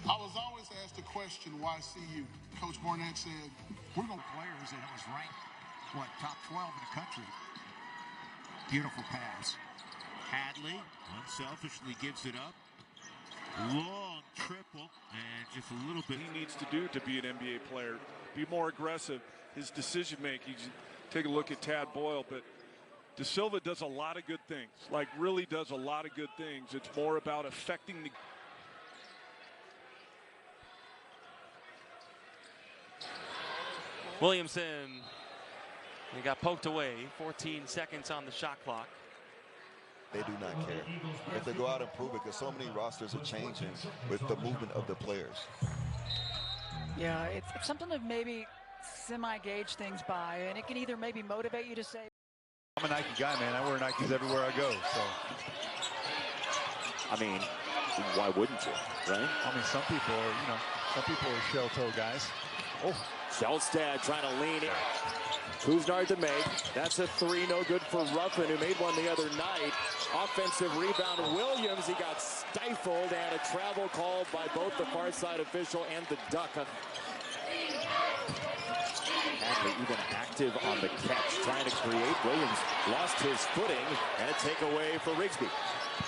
I was always asked the question, why CU? Coach Barnett said, we're going to players, and it was ranked, top 12 in the country. Beautiful pass. Hadley unselfishly gives it up. Long triple, and just a little bit. He needs to do to be an NBA player. Be more aggressive. His decision making. Take a look at Tad Boyle, but De Silva does a lot of good things. Like, really does a lot of good things. It's more about affecting the. Williamson, he got poked away. 14 seconds on the shot clock. They do not care if they go out and prove it, because so many rosters are changing with the movement of the players. Yeah, it's something to maybe semi-gauge things by, and it can either maybe motivate you to say, I'm a Nike guy, man. I wear Nikes everywhere I go, so. I mean, why wouldn't you, right? I mean, some people are shell-toe guys. Oh, Selstad trying to lean in. Kuznar to make. That's a three, no good for Ruffin, who made one the other night. Offensive rebound, Williams. He got stifled, and a travel called by both the far side official and the duck. Hadley even active on the catch, trying to create. Williams lost his footing, and a takeaway for Rigsby.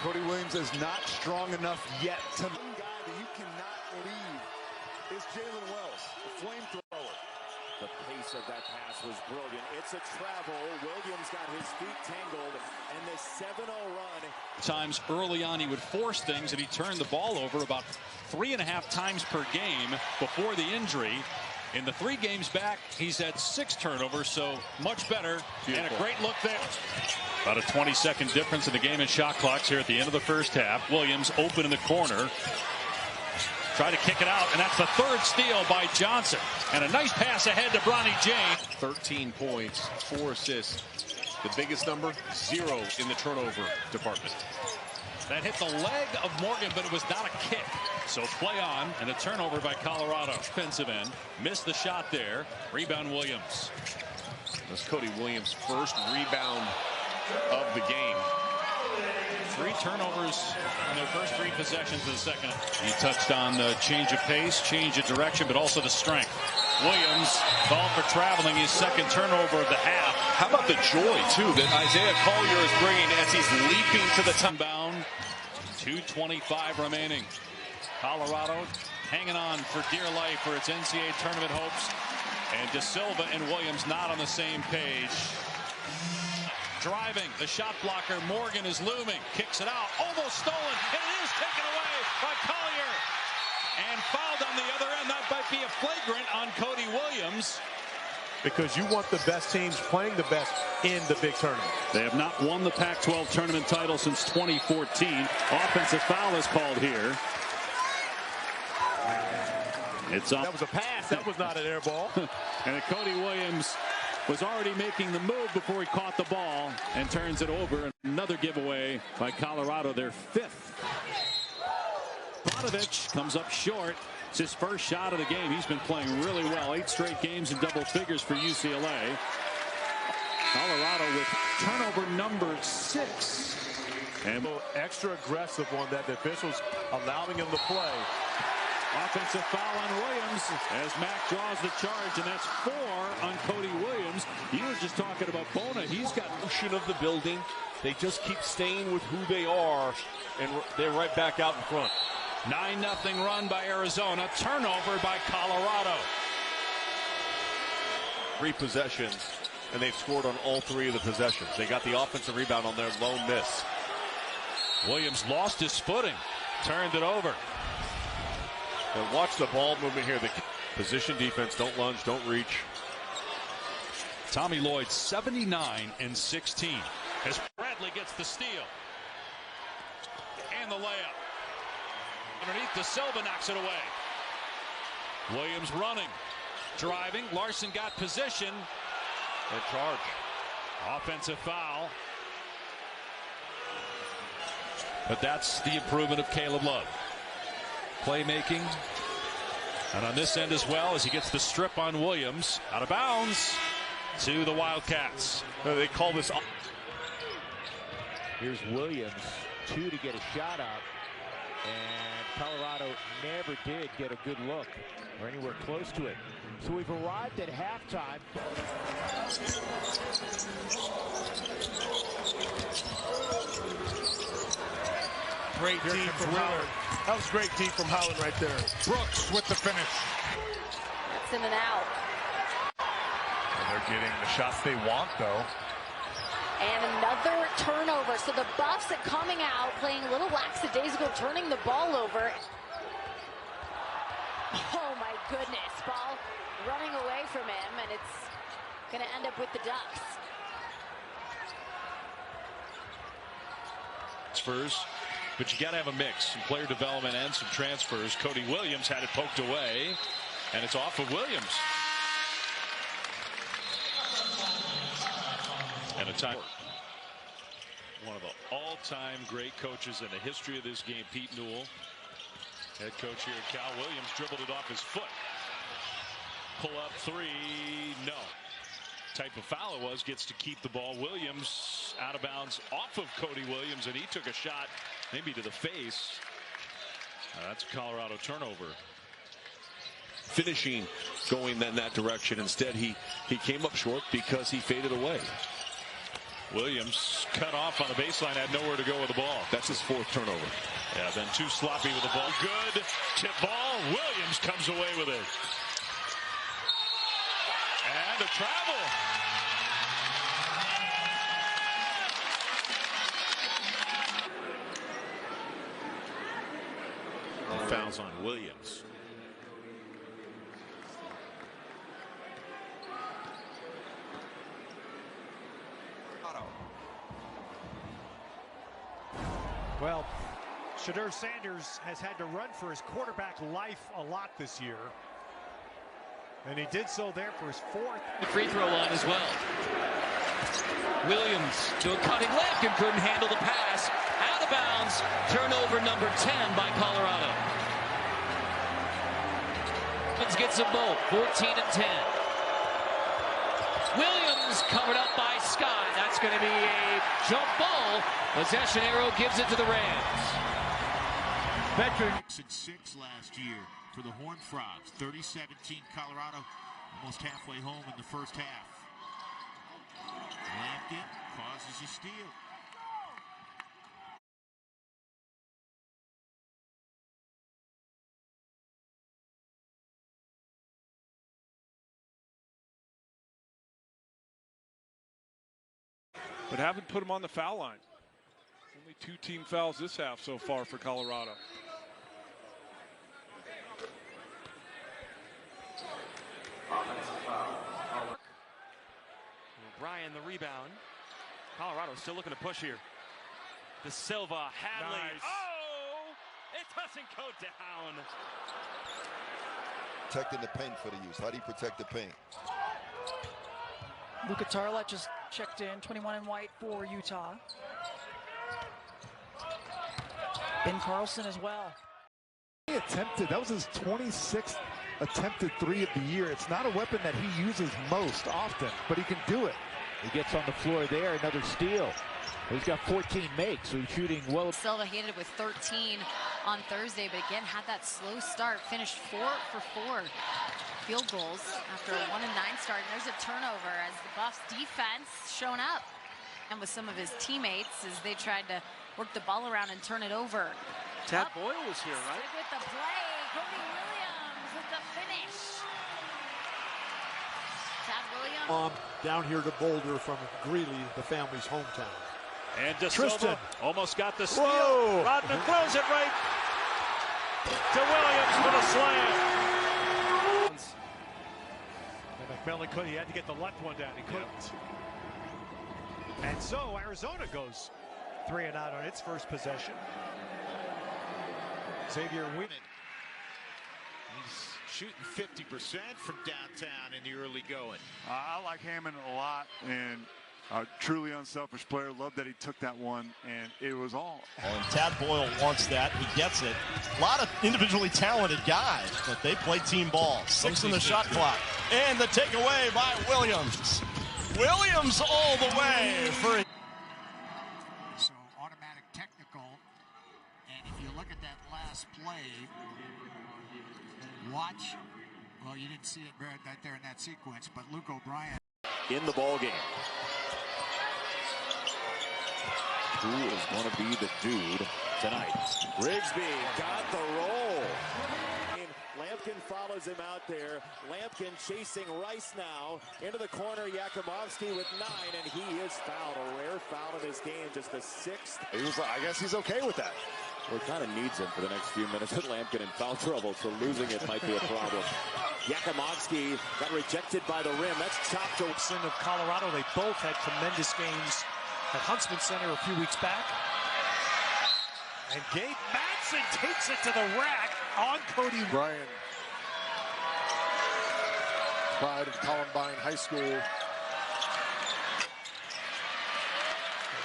Cody Williams is not strong enough yet to. One guy that you cannot leave is Jalen Wells, the flamethrower. The pace of that pass was brilliant. It's a travel. Williams got his feet tangled, and the 7-0 run. Times early on, he would force things, and he turned the ball over about 3.5 times per game before the injury. In the 3 games back, he's had 6 turnovers, so much better. Beautiful. And a great look there. About a 20-second difference in the game and shot clocks here at the end of the first half. Williams open in the corner. Try to kick it out, and that's the 3rd steal by Johnson. And a nice pass ahead to Bronny James. 13 points, 4 assists. The biggest number, 0 in the turnover department. That hit the leg of Morgan, but it was not a kick. So play on, and a turnover by Colorado. Defensive end. Missed the shot there. Rebound Williams. That's Cody Williams' first rebound of the game. 3 turnovers in their first 3 possessions of the second. He touched on the change of pace, change of direction, but also the strength. Williams called for traveling, his 2nd turnover of the half. How about the joy, too, that Isaiah Collier is bringing as he's leaping to the top. Bound. 2:25 remaining. Colorado hanging on for dear life for its NCAA tournament hopes. And De Silva and Williams not on the same page. Driving, the shot blocker, Morgan is looming, kicks it out, almost stolen, and it is taken away by Collier. And fouled on the other end. That might be a flagrant on Cody Williams. Because you want the best teams playing the best in the big tournament. They have not won the Pac-12 tournament title since 2014. Offensive foul is called here. It's on. That was a pass. That was not an air ball. And Cody Williams was already making the move before he caught the ball and turns it over. Another giveaway by Colorado, their 5th. Bogdanovich comes up short. It's his first shot of the game. He's been playing really well. 8 straight games in double figures for UCLA. Colorado with turnover number 6. And extra aggressive on that. The officials allowing him to play. Offensive foul on Williams as Mack draws the charge, and that's 4 on Cody Williams. You were just talking about Bona. He's got motion of the building. They just keep staying with who they are, and they're right back out in front. 9-0 run by Arizona. Turnover by Colorado. 3 possessions, and they've scored on all 3 of the possessions. They got the offensive rebound on their lone miss. Williams lost his footing. Turned it over. Now watch the ball movement here. The position defense, don't lunge, don't reach. Tommy Lloyd 79 and 16 as Bradley gets the steal. And the layup. Underneath, De Silva knocks it away. Williams running. Driving. Larson got position. And charge. Offensive foul. But that's the improvement of Caleb Love. Playmaking. And on this end as well, as he gets the strip on Williams. Out of bounds to the Wildcats. They call this. Here's Williams 2 to get a shot up. And Colorado never did get a good look or anywhere close to it. So we've arrived at halftime. Great D from Howard. That was great D from Howard right there. Brooks with the finish. That's in and out. And they're getting the shots they want, though. And another turnover. So the Buffs are coming out, playing a little lackadaisical, turning the ball over. Oh my goodness, ball running away from him, and it's going to end up with the Ducks. Transfers, but you got to have a mix, some player development and some transfers. Cody Williams had it poked away, and it's off of Williams. And a time. One of the all-time great coaches in the history of this game, Pete Newell. Head coach here at Cal. Williams dribbled it off his foot. Pull up three, no. Type of foul it was, gets to keep the ball. Williams out of bounds off of Cody Williams, and he took a shot maybe to the face. That's a Colorado turnover. Finishing going in that direction. Instead, he came up short because he faded away. Williams cut off on the baseline, had nowhere to go with the ball. That's his 4th turnover. Yeah, then too sloppy with the ball. Good tip ball. Williams comes away with it. And a travel. Fouls on Williams. Well, Shedeur Sanders has had to run for his quarterback life a lot this year. And he did so there for his 4th. The free throw line as well. Williams to a cutting left and couldn't handle the pass. Out of bounds. Turnover number 10 by Colorado. Gets them both. 14 and 10. Williams covered up by Scott. That's going to be a jump ball. Possession arrow gives it to the Rams. Veteran 6 last year for the Horned Frogs. 30-17 Colorado, almost halfway home in the first half. Lampkin causes a steal. But haven't put him on the foul line. Only 2 team fouls this half so far for Colorado. O'Brien the rebound. Colorado still looking to push here. De Silva, Hadley. Nice. Oh, it doesn't go down. Protecting the paint for the use. How do you protect the paint? Luka Tarlet just checked in, 21 in white for Utah. Ben Carlson as well. He attempted, that was his 26th attempted 3 of the year. It's not a weapon that he uses most often, but he can do it. He gets on the floor there, another steal. He's got 14 makes, so he's shooting well. Silva hit it with 13 on Thursday, but again had that slow start. Finished 4 for 4 field goals after a 1-9 start. And there's a turnover as the Buffs defense shown up, and with some of his teammates as they tried to work the ball around and turn it over. Tad Boyle was here, right? Stick with the play. Cody Williams with the finish. Tad Williams. Down here to Boulder from Greeley, the family's hometown. And De Silva almost got the steal. Whoa. Rodman throws it right to Williams with a slam. And McMillan could. He had to get the left one down. He couldn't. And so Arizona goes 3 and out on its first possession. Xavier Wheaton. He's shooting 50% from downtown in the early going. I like Hammond a lot, and a truly unselfish player. Love that he took that one, and it was all. And Tad Boyle wants that. He gets it. A lot of individually talented guys, but they play team ball. 6 in the shot clock. And the takeaway by Williams. Williams all the way for it. So automatic technical last play. Watch. Well, you didn't see it right there in that sequence, but Luke O'Brien in the ball game. Who is going to be the dude tonight? Rigsby got the roll. Lampkin follows him out there. Lampkin chasing Rice now into the corner. Yakimovsky with 9, and he is fouled. A rare foul in his game, just the 6th. I guess he's okay with that. Well, kind of needs him for the next few minutes with Lampkin in foul trouble, so losing it might be a problem. Yakimovsky got rejected by the rim. That's chopped to of Colorado. They both had tremendous games at Huntsman Center a few weeks back. And Gabe Madsen takes it to the rack on Cody. Brian, pride of Columbine High School.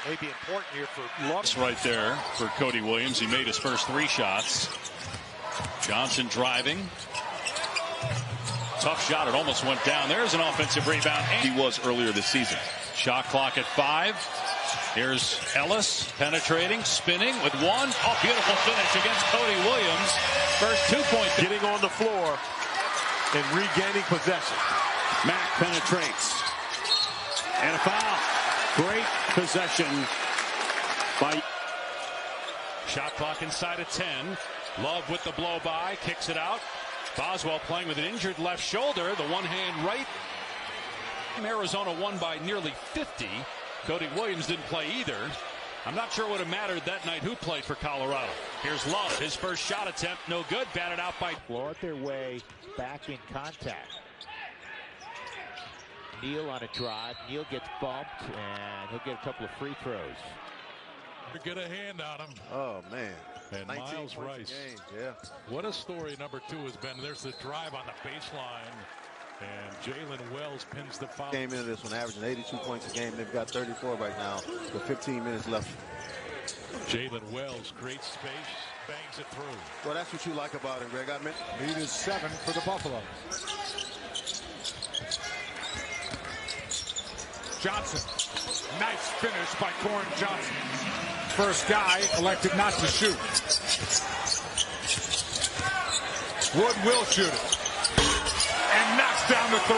It may be important here for Love. Right there for Cody Williams. He made his first 3 shots. Johnson driving. Tough shot. It almost went down. There's an offensive rebound. He was earlier this season. Shot clock at 5. Here's Ellis penetrating, spinning with 1. Oh, beautiful finish against Cody Williams. First 2-point. Getting on the floor and regaining possession. Mack penetrates. And a foul. Great possession by. Shot clock inside of 10. Love with the blow by. Kicks it out. Boswell playing with an injured left shoulder. The one hand right. Arizona won by nearly 50. Cody Williams didn't play either. I'm not sure what it mattered that night who played for Colorado. Here's Love. His first shot attempt, no good. Batted out by. Clawed their way back in contact. Neal on a drive. Neal gets bumped, and he'll get a couple of free throws. Get a hand on him. Oh, man. And Miles Rice. Yeah. What a story number 2 has been. There's the drive on the baseline. And Jalen Wells pins the foul. Came into this one averaging 82 points a game. They've got 34 right now with 15 minutes left. Jalen Wells, great space, bangs it through. Well, that's what you like about it, Greg. Lead is 7 for the Buffalo. Johnson. Nice finish by Corin Johnson. First guy elected not to shoot. Wood will shoot it. And knocks down the 3.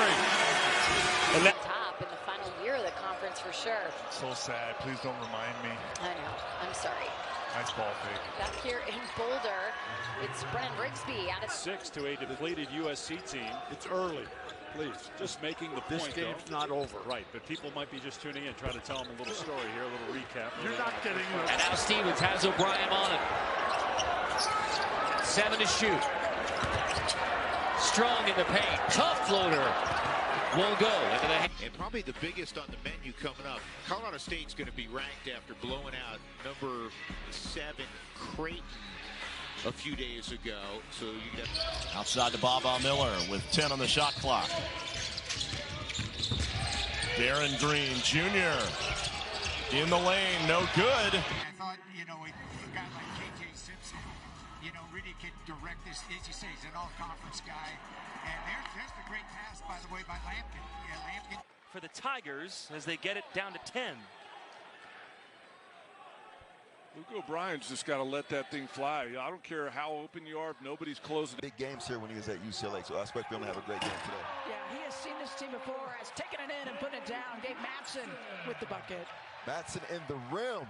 Top in the final year of the conference for sure. So sad. Please don't remind me. I know. I'm sorry. Nice ball fake. Back here in Boulder, it's Brennan Rigsby out of 6 to a depleted USC team. It's early. Please, just making the point. This game's not over. Right, but people might be just tuning in, trying to tell them a little story here, a little recap. You're not getting it. And now Stevens has O'Brien on him. 7 to shoot. Strong in the paint. Tough floater. Won't go. Into the And probably the biggest on the menu coming up. Colorado State's going to be ranked after blowing out number 7 Creighton a few days ago. So you get Outside to Baba Miller with 10 on the shot clock. Darren Green Jr. in the lane, no good. I thought, a guy like KJ Simpson, really could direct this. As you say, he's an all-conference guy. And there's the great pass, by the way, by Lampkin. Yeah, Lampkin. for the Tigers as they get it down to 10. Luke O'Brien's just got to let that thing fly. I don't care how open you are, if nobody's closing. Big games here when he was at UCLA, so I expect him to have a great game today. Yeah, he has seen this team before, has taken it in and put it down. Gabe Madsen with the bucket. Madsen in the rim.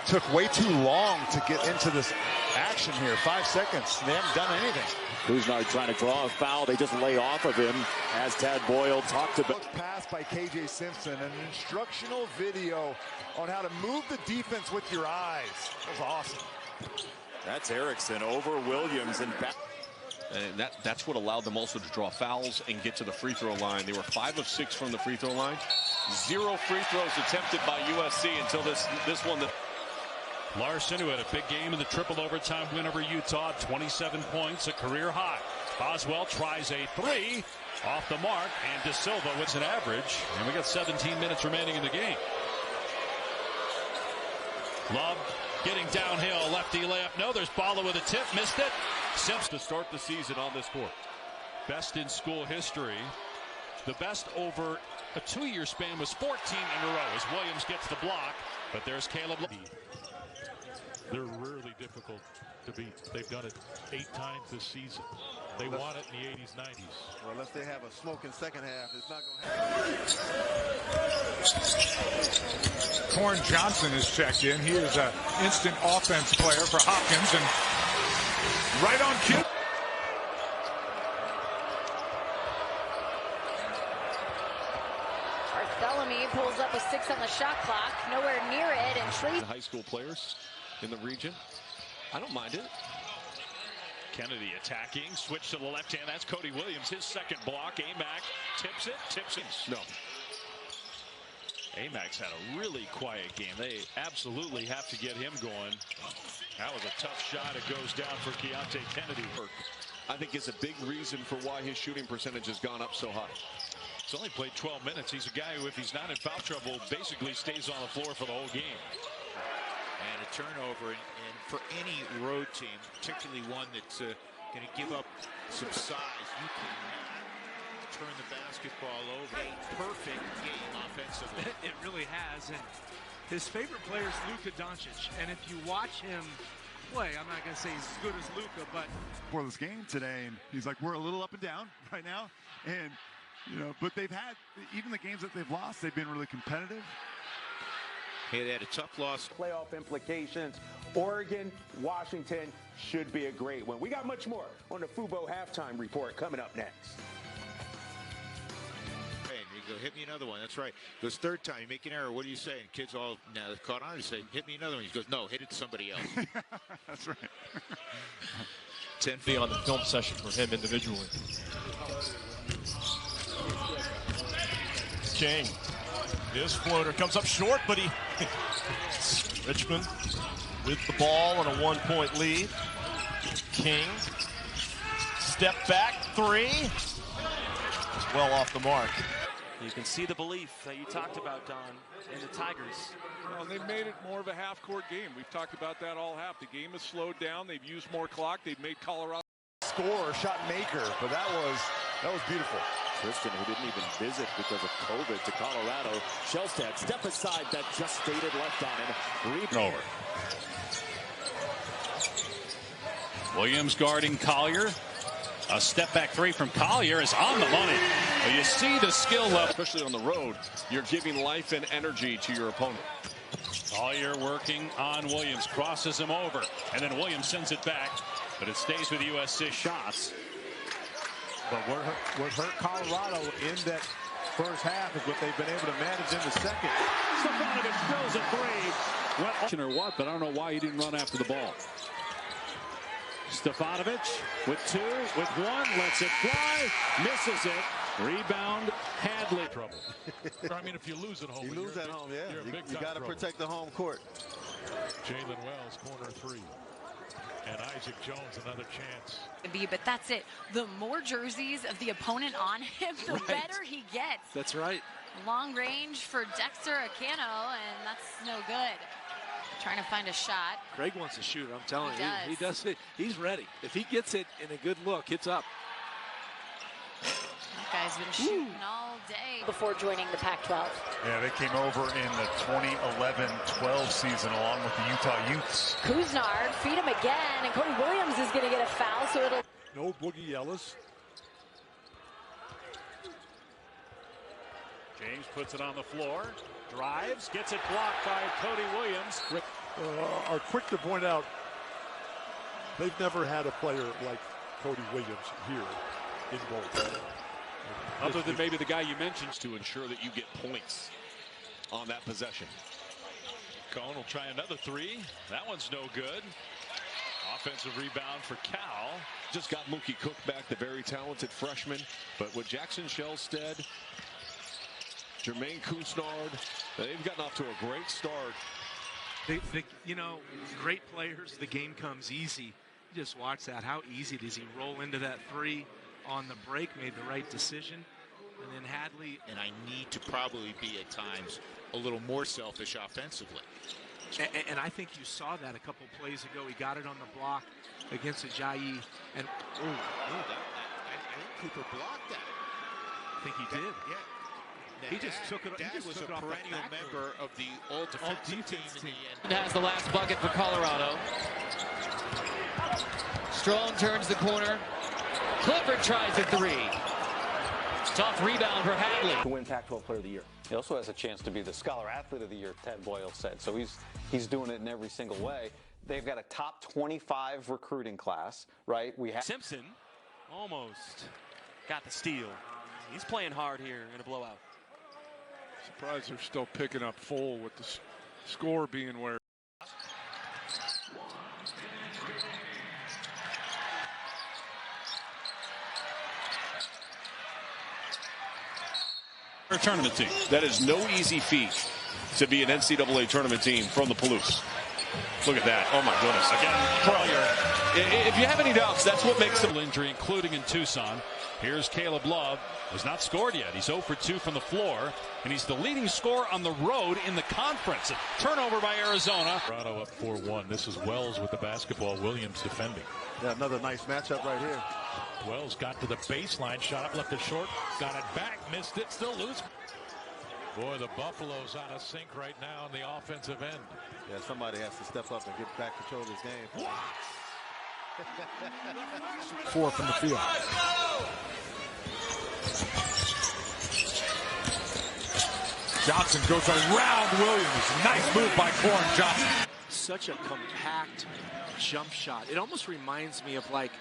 Took way too long to get into this action here. 5 seconds. They haven't done anything. Couisnard trying to draw a foul. They just lay off of him as Tad Boyle talked about. Pass by KJ Simpson, an instructional video on how to move the defense with your eyes. That was awesome. That's Erickson over Williams and back. And that's what allowed them also to draw fouls and get to the free throw line. They were 5 of 6 from the free throw line. 0 free throws attempted by USC until this one. Larson, who had a big game in the triple overtime win over Utah, 27 points, a career high. Boswell tries a three off the mark, and De Silva with an average. And we got 17 minutes remaining in the game. Love getting downhill, lefty layup. No, there's Balla with a tip, missed it. Sims to start the season on this court. Best in school history. The best over a 2-year span was 14 in a row as Williams gets the block. But there's Caleb. They're really difficult to beat. They've done it 8 times this season. They won it in the 80s, 90s. Well, unless they have a smoking second half, it's not going to happen. Corn Johnson is checked in. He is an instant offense player for Hopkins, and right on cue. Bartholomew pulls up with 6 on the shot clock, nowhere near it, and Tracy. High school players in the region. I don't mind it. Kennedy attacking, switch to the left hand. That's Cody Williams, his second block. Amac tips it. No. Amac's had a really quiet game. They absolutely have to get him going. That was a tough shot. It goes down for Keontae Kennedy. I think it's a big reason for why his shooting percentage has gone up so high. He's only played 12 minutes. He's a guy who, if he's not in foul trouble, basically stays on the floor for the whole game. And a turnover, and for any road team, particularly one that's going to give up some size, you cannot turn the basketball over. A perfect game offensively. It really has, and his favorite player is Luka Doncic, and if you watch him play, I'm not going to say he's as good as Luka, but for this game today, and he's like, we're a little up and down right now, and you know, but they've had, even the games that they've lost, they've been really competitive. Hey, they had a tough loss. Playoff implications. Oregon, Washington should be a great one. We got much more on the Fubo halftime report coming up next. Hey, you go, hit me another one. That's right. Goes third time, you make an error. What are you saying? Kids all now caught on. You say, hit me another one. He goes, no, hit it to somebody else. That's right. 10 on the film session for him individually. King. His floater comes up short, but he Richmond with the ball on a 1-point lead. King, step back, 3. Well off the mark. You can see the belief that you talked about, Don, in the Tigers. Well, they've made it more of a half-court game. We've talked about that all half. The game has slowed down. They've used more clock. They've made Colorado score, shot maker, but that was beautiful. Tristan, who didn't even visit because of COVID to Colorado. Shellstad, step aside, that just faded left on him. Rebound over. Williams guarding Collier. A step back 3 from Collier is on the money. But you see the skill level. Especially on the road, you're giving life and energy to your opponent. Collier working on Williams, crosses him over, and then Williams sends it back, but it stays with USC. Shots. But what hurt Colorado in that first half is what they've been able to manage in the second. Stefanovic drills a 3. Or what, but I don't know why he didn't run after the ball. Stefanovic with 2, with 1, lets it fly, misses it. Rebound, Hadley. Trouble. I mean, if you lose at home, you lose at home, yeah. You got to protect the home court. Jalen Wells, corner 3. And Isaac Jones, another chance. But that's it. The more jerseys of the opponent on him, the better he gets. That's right. Long range for Dexter Acano, and that's no good. Trying to find a shot. Craig wants to shoot, I'm telling you. He does it. He's ready. If he gets it in a good look, it's up. That guy's been shooting all day before joining the Pac-12. Yeah, they came over in the 2011-12 season along with the Utah Utes. Kuznard, feed him again, and Cody Williams is going to get a foul, so it'll... No Boogie Ellis. James puts it on the floor, drives, gets it blocked by Cody Williams. Are quick to point out they've never had a player like Cody Williams here in Boulder. Other than maybe the guy you mentioned. To ensure that you get points on that possession. Cohn will try another 3. That one's no good. Offensive rebound for Cal. Just got Mookie Cook back, the very talented freshman. But with Jackson Shellstead, Jermaine Kuznard, they've gotten off to a great start. You know, great players, the game comes easy. You just watch that. How easy does he roll into that 3 on the break? Made the right decision. And then Hadley. And I need to probably be at times a little more selfish offensively. And I think you saw that a couple plays ago. He got it on the block against Ajayi. And I think Cooper blocked that. I think he did. Yeah. He just took it. Dad was a perennial member of the all-defensive team in the end. Has the last bucket for Colorado. Strong turns the corner. Clifford tries the three. Tough rebound for Hadley. To win Pac-12 Player of the Year. He also has a chance to be the Scholar Athlete of the Year, Ted Boyle said. So he's doing it in every single way. They've got a top 25 recruiting class, right? We have Simpson almost got the steal. He's playing hard here in a blowout. Surprised they're still picking up full with the score being where. Tournament team. That is no easy feat to be an NCAA tournament team from the Palouse. Look at that. Oh, my goodness. Again, if you have any doubts, that's what makes them. Injury, including in Tucson. Here's Caleb Love. Has not scored yet. He's 0 for 2 from the floor, and he's the leading scorer on the road in the conference. Turnover by Arizona. Colorado up 4-1. This is Wells with the basketball. Williams defending. Yeah, another nice matchup right here. Wells got to the baseline, shot up, left it short, got it back, missed it, still loose. Boy, the Buffalo's on a sink right now on the offensive end. Yeah, somebody has to step up and get back control of this game. 4 from the field. Johnson goes around Williams. Nice move by Corin Johnson. Such a compact jump shot. It almost reminds me of like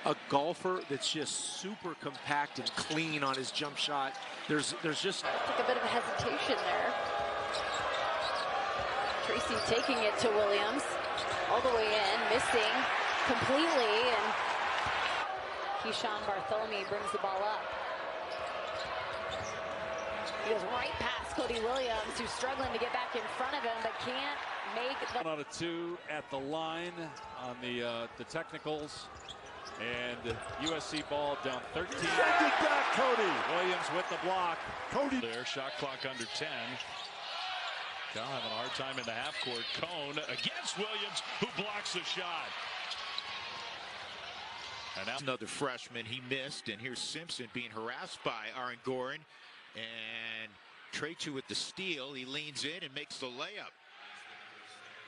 a golfer that's just super compact and clean on his jump shot. There's just like a bit of a hesitation there. Tracy taking it to Williams, all the way in, missing completely, and Keyshawn Bartholomew brings the ball up. He goes right past Cody Williams, who's struggling to get back in front of him, but can't make the... 1 out of 2 at the line on the technicals. And USC ball down 13. Send it back, Cody. Williams with the block. Cody. There, shot clock under 10. Cal having a hard time in the half court. Cone against Williams, who blocks the shot. And now another freshman, he missed, and here's Simpson being harassed by Aaron Gorin. And Trechu with the steal. He leans in and makes the layup.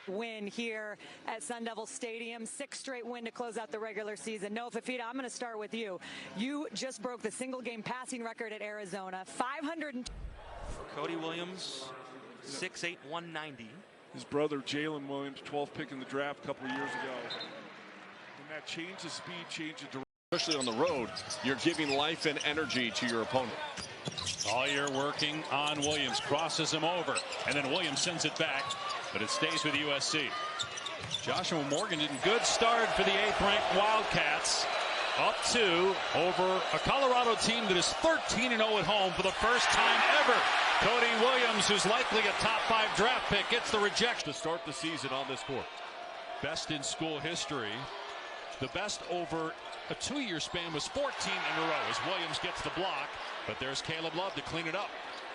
Win here at Sun Devil Stadium, 6th straight win to close out the regular season. Noah Fifita, I'm going to start with you. You just broke the single game passing record at Arizona, 500. Cody Williams, 6'8", 190. His brother Jalen Williams, 12th pick in the draft a couple of years ago. And that change of speed, change of direction. Especially on the road, you're giving life and energy to your opponent. Collier working on Williams, crosses him over, and then Williams sends it back, but it stays with USC. Joshua Morgan did a good start for the 8th-ranked Wildcats. Up 2 over a Colorado team that is 13-0 at home for the first time ever. Cody Williams, who's likely a top 5 draft pick, gets the rejection To start the season on this court. Best in school history. The best over a 2-year span was 14 in a row as Williams gets the block. But there's Caleb Love to clean it up.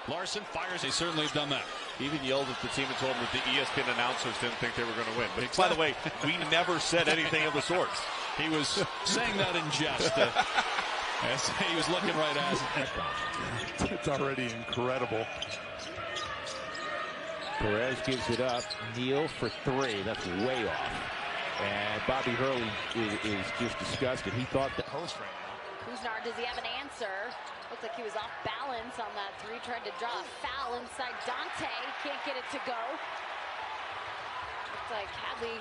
Larson fires. They certainly have done that. He even yelled at the team and told them that the ESPN announcers didn't think they were going to win. But by the way, we never said anything of the sort. He was saying that in jest. As he was looking right at it. It's already incredible. Perez gives it up. Neal for 3. That's way off. And Bobby Hurley is just disgusted. He thought the post right now. Kuznar, does he have an answer? Looks like he was off balance on that 3. Tried to draw a foul inside Dante. Can't get it to go. Looks like Hadley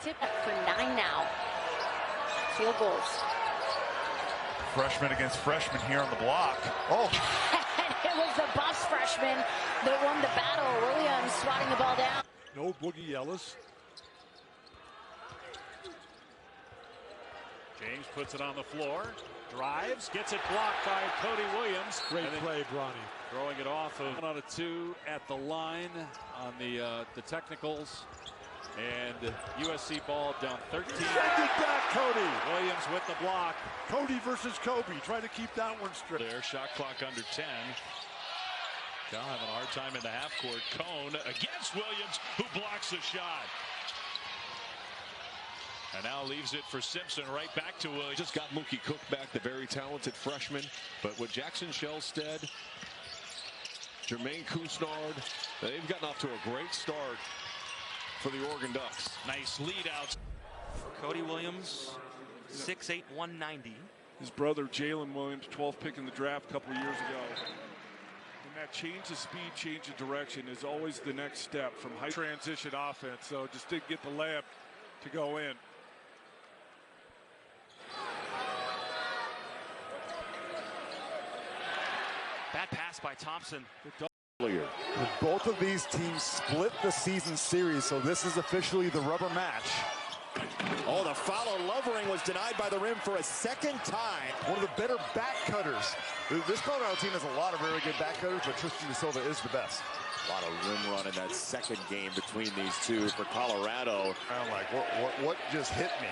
tipped up for 9 now. Field goals. Freshman against freshman here on the block. Oh. And it was the Buffs freshman that won the battle. Williams swatting the ball down. No Boogie Ellis. James puts it on the floor, drives, gets it blocked by Cody Williams. Great play, Bronny. Throwing it off of 1 out of 2 at the line on the technicals. And USC ball down 13. Send it back, Cody. Williams with the block. Cody versus Kobe. Try to keep that one straight. There, shot clock under 10. Cal having a hard time in the half court. Cone against Williams, who blocks the shot. And now leaves it for Simpson, right back to Williams. Just got Mookie Cook back, the very talented freshman. But with Jackson Shellstead, Jermaine Couisnard, they've gotten off to a great start for the Oregon Ducks. Nice lead out. Cody Williams, 6'8", 190. His brother, Jalen Williams, 12th pick in the draft a couple of years ago. And that change of speed, change of direction is always the next step from high transition offense. So just didn't get the layup to go in. Bad pass by Thompson. Both of these teams split the season series, so this is officially the rubber match. Oh, the foul on Lovering was denied by the rim for a second time. One of the better back cutters. This Colorado team has a lot of very good back cutters, but Tristan da Silva is the best. A lot of rim run in that second game between these two for Colorado. I'm like, what just hit me?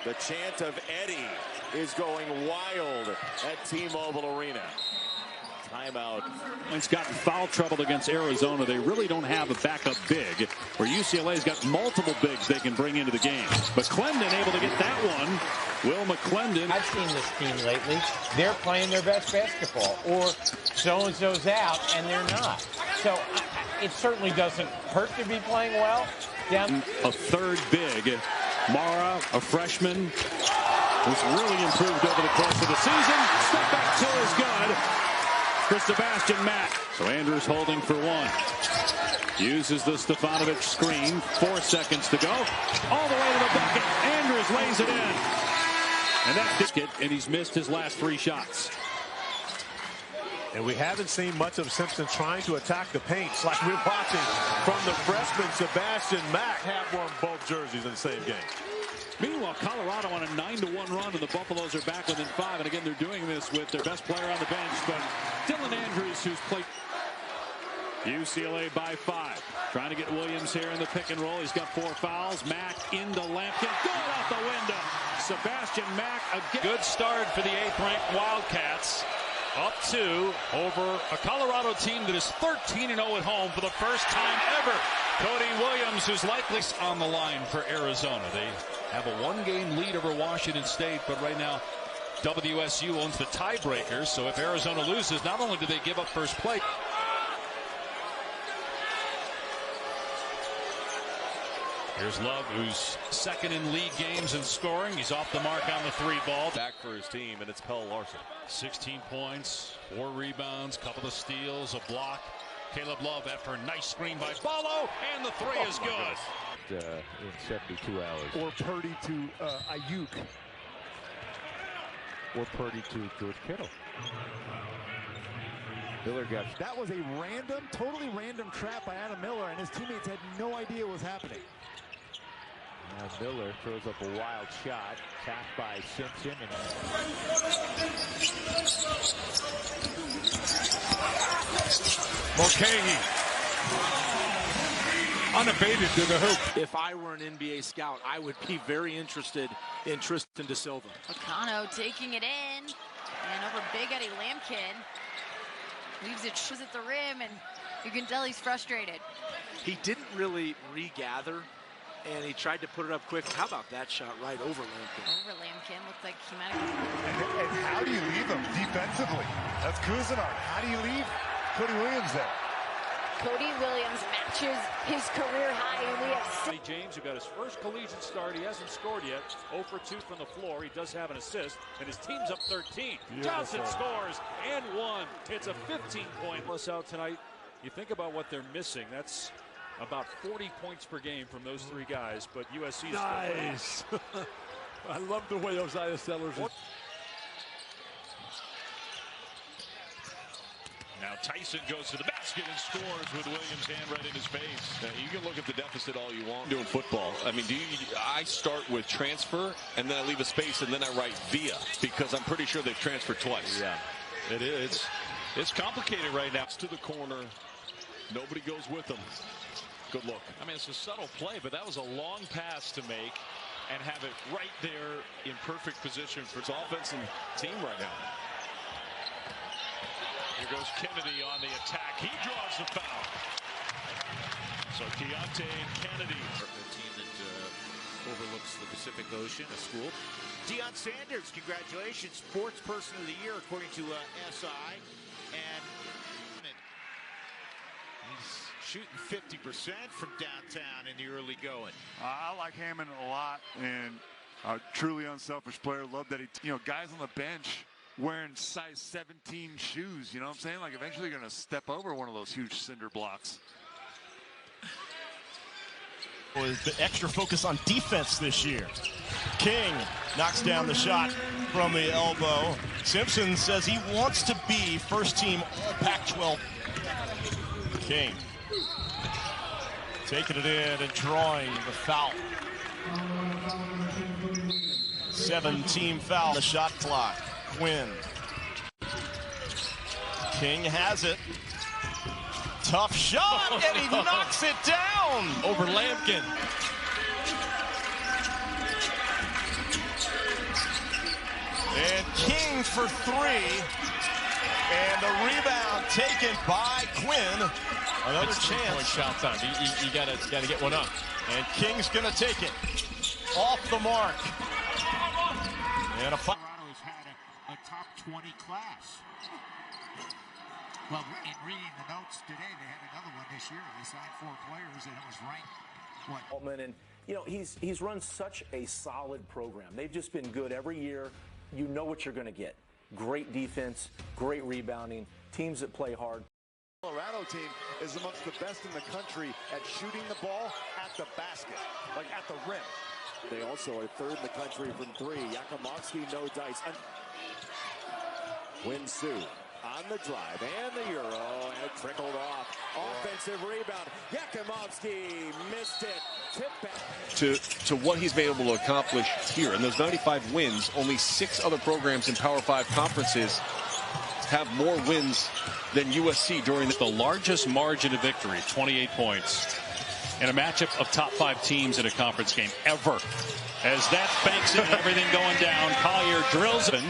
The chant of Eddie is going wild at T-Mobile Arena. Timeout. It's gotten foul trouble against Arizona. They really don't have a backup big, where UCLA's got multiple bigs they can bring into the game. McClendon able to get that one. Will McClendon. I've seen this team lately. They're playing their best basketball, or so-and-so's out and they're not. So it certainly doesn't hurt to be playing well. A third big. Mara, a freshman, who's really improved over the course of the season. Step back two is good for Sebastian Mack. So Andrews holding for one. Uses the Stefanovic screen. 4 seconds to go. All the way to the bucket. Andrews lays it in. And that's it. And he's missed his last 3 shots. And we haven't seen much of Simpson trying to attack the paint like we're watching from the freshman Sebastian Mack. Have won both jerseys in the same game. Meanwhile, Colorado on a 9-1 run, and the Buffaloes are back within 5. And again, they're doing this with their best player on the bench, but Dylan Andrews, who's played UCLA by 5. Trying to get Williams here in the pick and roll. He's got 4 fouls. Mack into Lampkin. Good out the window. Sebastian Mack again. Good start for the 8th-ranked Wildcats. Up 2 over a Colorado team that is 13-0 at home for the first time ever. Cody Williams, who's likely on the line for Arizona. They have a 1-game lead over Washington State, but right now WSU owns the tiebreaker. So if Arizona loses, not only do they give up first place. Here's Love, who's second in league games in scoring. He's off the mark on the 3 ball. Back for his team, and it's Pell Larson. 16 points, 4 rebounds, couple of steals, a block. Caleb Love after a nice screen by Ballo, and the 3 is good. In 72 hours. Or Purdy to Ayuk. Or Purdy to George Kittle. Miller got. That was a random, totally random trap by Adam Miller, and his teammates had no idea what was happening. Now Miller throws up a wild shot, tapped by Simpson. Mulcahy, unabated to the hoop. If I were an NBA scout, I would be very interested in Tristan da Silva. Acano taking it in, and over big Eddie Lampkin. Leaves it at the rim, and you can tell he's frustrated. He didn't really regather, and he tried to put it up quick. How about that shot right over Lampkin? Over Lampkin, looked like he might have. And how do you leave him defensively? That's Cousinard. How do you leave Cody Williams there? Cody Williams matches his career high, and we have James, who got his first collegiate start. He hasn't scored yet. 0 for 2 from the floor. He does have an assist, and his team's up 13. Beautiful. Johnson scores and 1. It's a 15-point plus out tonight. You think about what they're missing. That's about 40 points per game from those 3 guys, but USC is nice. I love the way Isaiah Sellers is. Now Tyson goes to the basket and scores with Williams' hand right in his face. Now, you can look at the deficit all you want doing football. I mean, I start with transfer, and then I leave a space, and then I write via, because I'm pretty sure they've transferred twice. Yeah, it is. It's complicated right now. It's to the corner. Nobody goes with them. Good look. I mean, it's a subtle play, but that was a long pass to make and have it right there in perfect position for its offense and team right now. Here goes Kennedy on the attack. He draws the foul. So Keontae Kennedy. A team that overlooks the Pacific Ocean, a school. Deion Sanders, congratulations. Sports Person of the Year, according to SI. And he's Shooting 50% from downtown in the early going. I like Hammond a lot, and a truly unselfish player. Love that guys on the bench wearing size 17 shoes. You know what I'm saying? Like eventually you're going to step over one of those huge cinder blocks. With the extra focus on defense this year. King knocks down the shot from the elbow. Simpson says he wants to be first team All Pac-12. King taking it in and drawing the foul. 7-team foul. The shot clock. Quinn. King has it. Tough shot, and he knocks it down over Lampkin. And King for three. And the rebound taken by Quinn. Another chance. Shot time. You gotta get one up. And King's gonna take it. Off the mark. And a foul. Colorado's had a top 20 class. Well, in reading the notes today, they had another one this year. They signed 4 players, and it was ranked, Altman, and he's run such a solid program. They've just been good every year. You know what you're going to get. Great defense, great rebounding, teams that play hard. The Colorado team is amongst the best in the country at shooting the ball at the basket, like at the rim. They also are third in the country from 3. Yakimovsky, no dice. Win-Su on the drive and the Euro, and it trickled off. Offensive rebound. Yakimovsky missed it. Tip back. To what he's been able to accomplish here. In those 95 wins, only 6 other programs in Power 5 conferences have more wins than USC during the largest margin of victory, 28 points. In a matchup of top 5 teams in a conference game ever. As that banks in, everything going down. Collier drills it.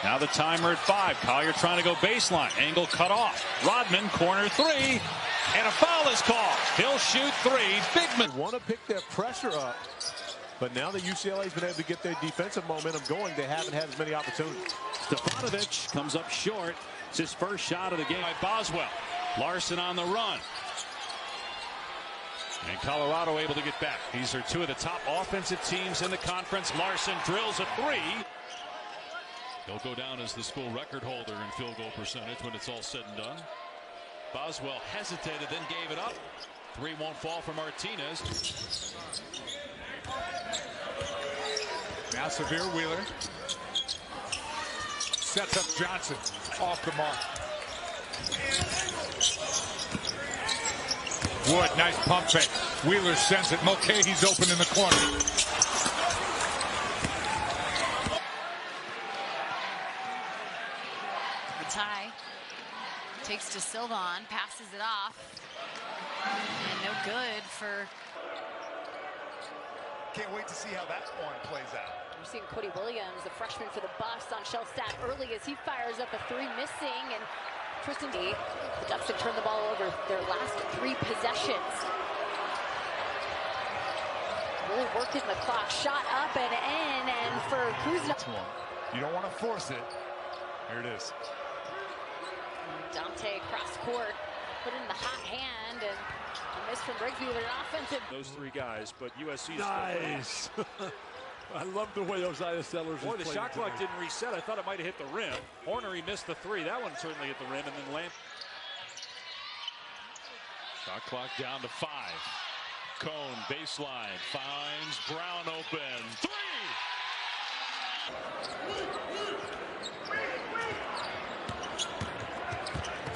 Now the timer at 5. Collier trying to go baseline. Angle cut off. Rodman, corner 3. And a foul is called. He'll shoot 3. Bigman. Want to pick their pressure up. But now that UCLA's been able to get their defensive momentum going, they haven't had as many opportunities. Stefanovic comes up short. It's his first shot of the game by Boswell. Larson on the run. And Colorado able to get back. These are 2 of the top offensive teams in the conference. Larson drills a 3. He'll go down as the school record holder in field goal percentage when it's all said and done. Boswell hesitated, then gave it up. 3 won't fall for Martinez. Now Severe Wheeler sets up Johnson off the mark. Wood, nice pump fake. Wheeler sends it. Mulcahy's open in the corner. Tie takes to Silvan, passes it off, and no good for. Can't wait to see how that one plays out. We're seeing Cody Williams, the freshman for the Buffs, on Shellstat early as he fires up a 3, missing, and Tristan D. The Ducks have turned the ball over their last 3 possessions. Really working the clock. Shot up and in, and for Kuzma. You don't want to force it. Here it is. Dante cross court, put in the hot hand, and a miss from Brigsby with an offensive. Those 3 guys, but USC. Nice. I love the way Osiah Sellers. Boy, the shot clock didn't reset. I thought it might have hit the rim. Horner, he missed the 3. That one certainly hit the rim, and then Lamp. Shot clock down to 5. Cone baseline finds Brown open. 3.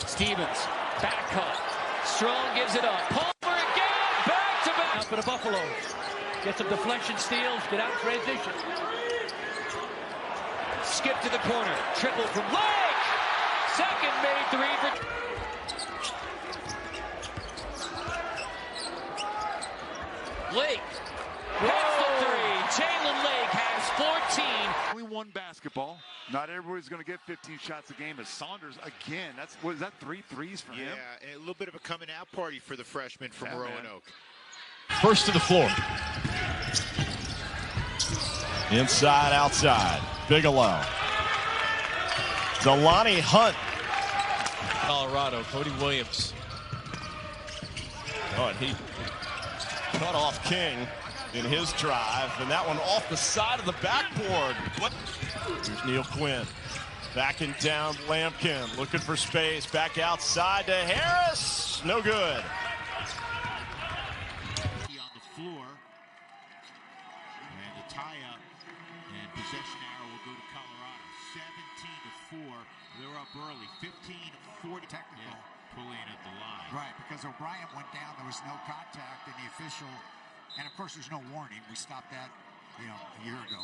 Stevens, back cut. Strong gives it up. Palmer again, back to back. For the Buffaloes. Get some deflection steals, get out in transition. Skip to the corner, triple from Lake. Second made 3 for. Lake. Hits the 3. Jalen Lake has 14. We won basketball. Not everybody's going to get 15 shots a game. As Saunders again, was that 3 threes for him? Yeah, and a little bit of a coming out party for the freshman from Roanoke. First to the floor. Inside, outside. Bigelow. Delani Hunt. Colorado, Cody Williams Oh, and he cut off King in his drive, and that one off the side of the backboard. What? Here's Neil Quinn. Backing down Lampkin, looking for space. Back outside to Harris. No good. On the floor. And a tie-up. And possession arrow will go to Colorado. 17-4. They're up early. 15-40. Technical. Yeah, pulling at the line. Right, because O'Brien went down. There was no contact, and the official, and of course there's no warning. We stopped that, a year ago.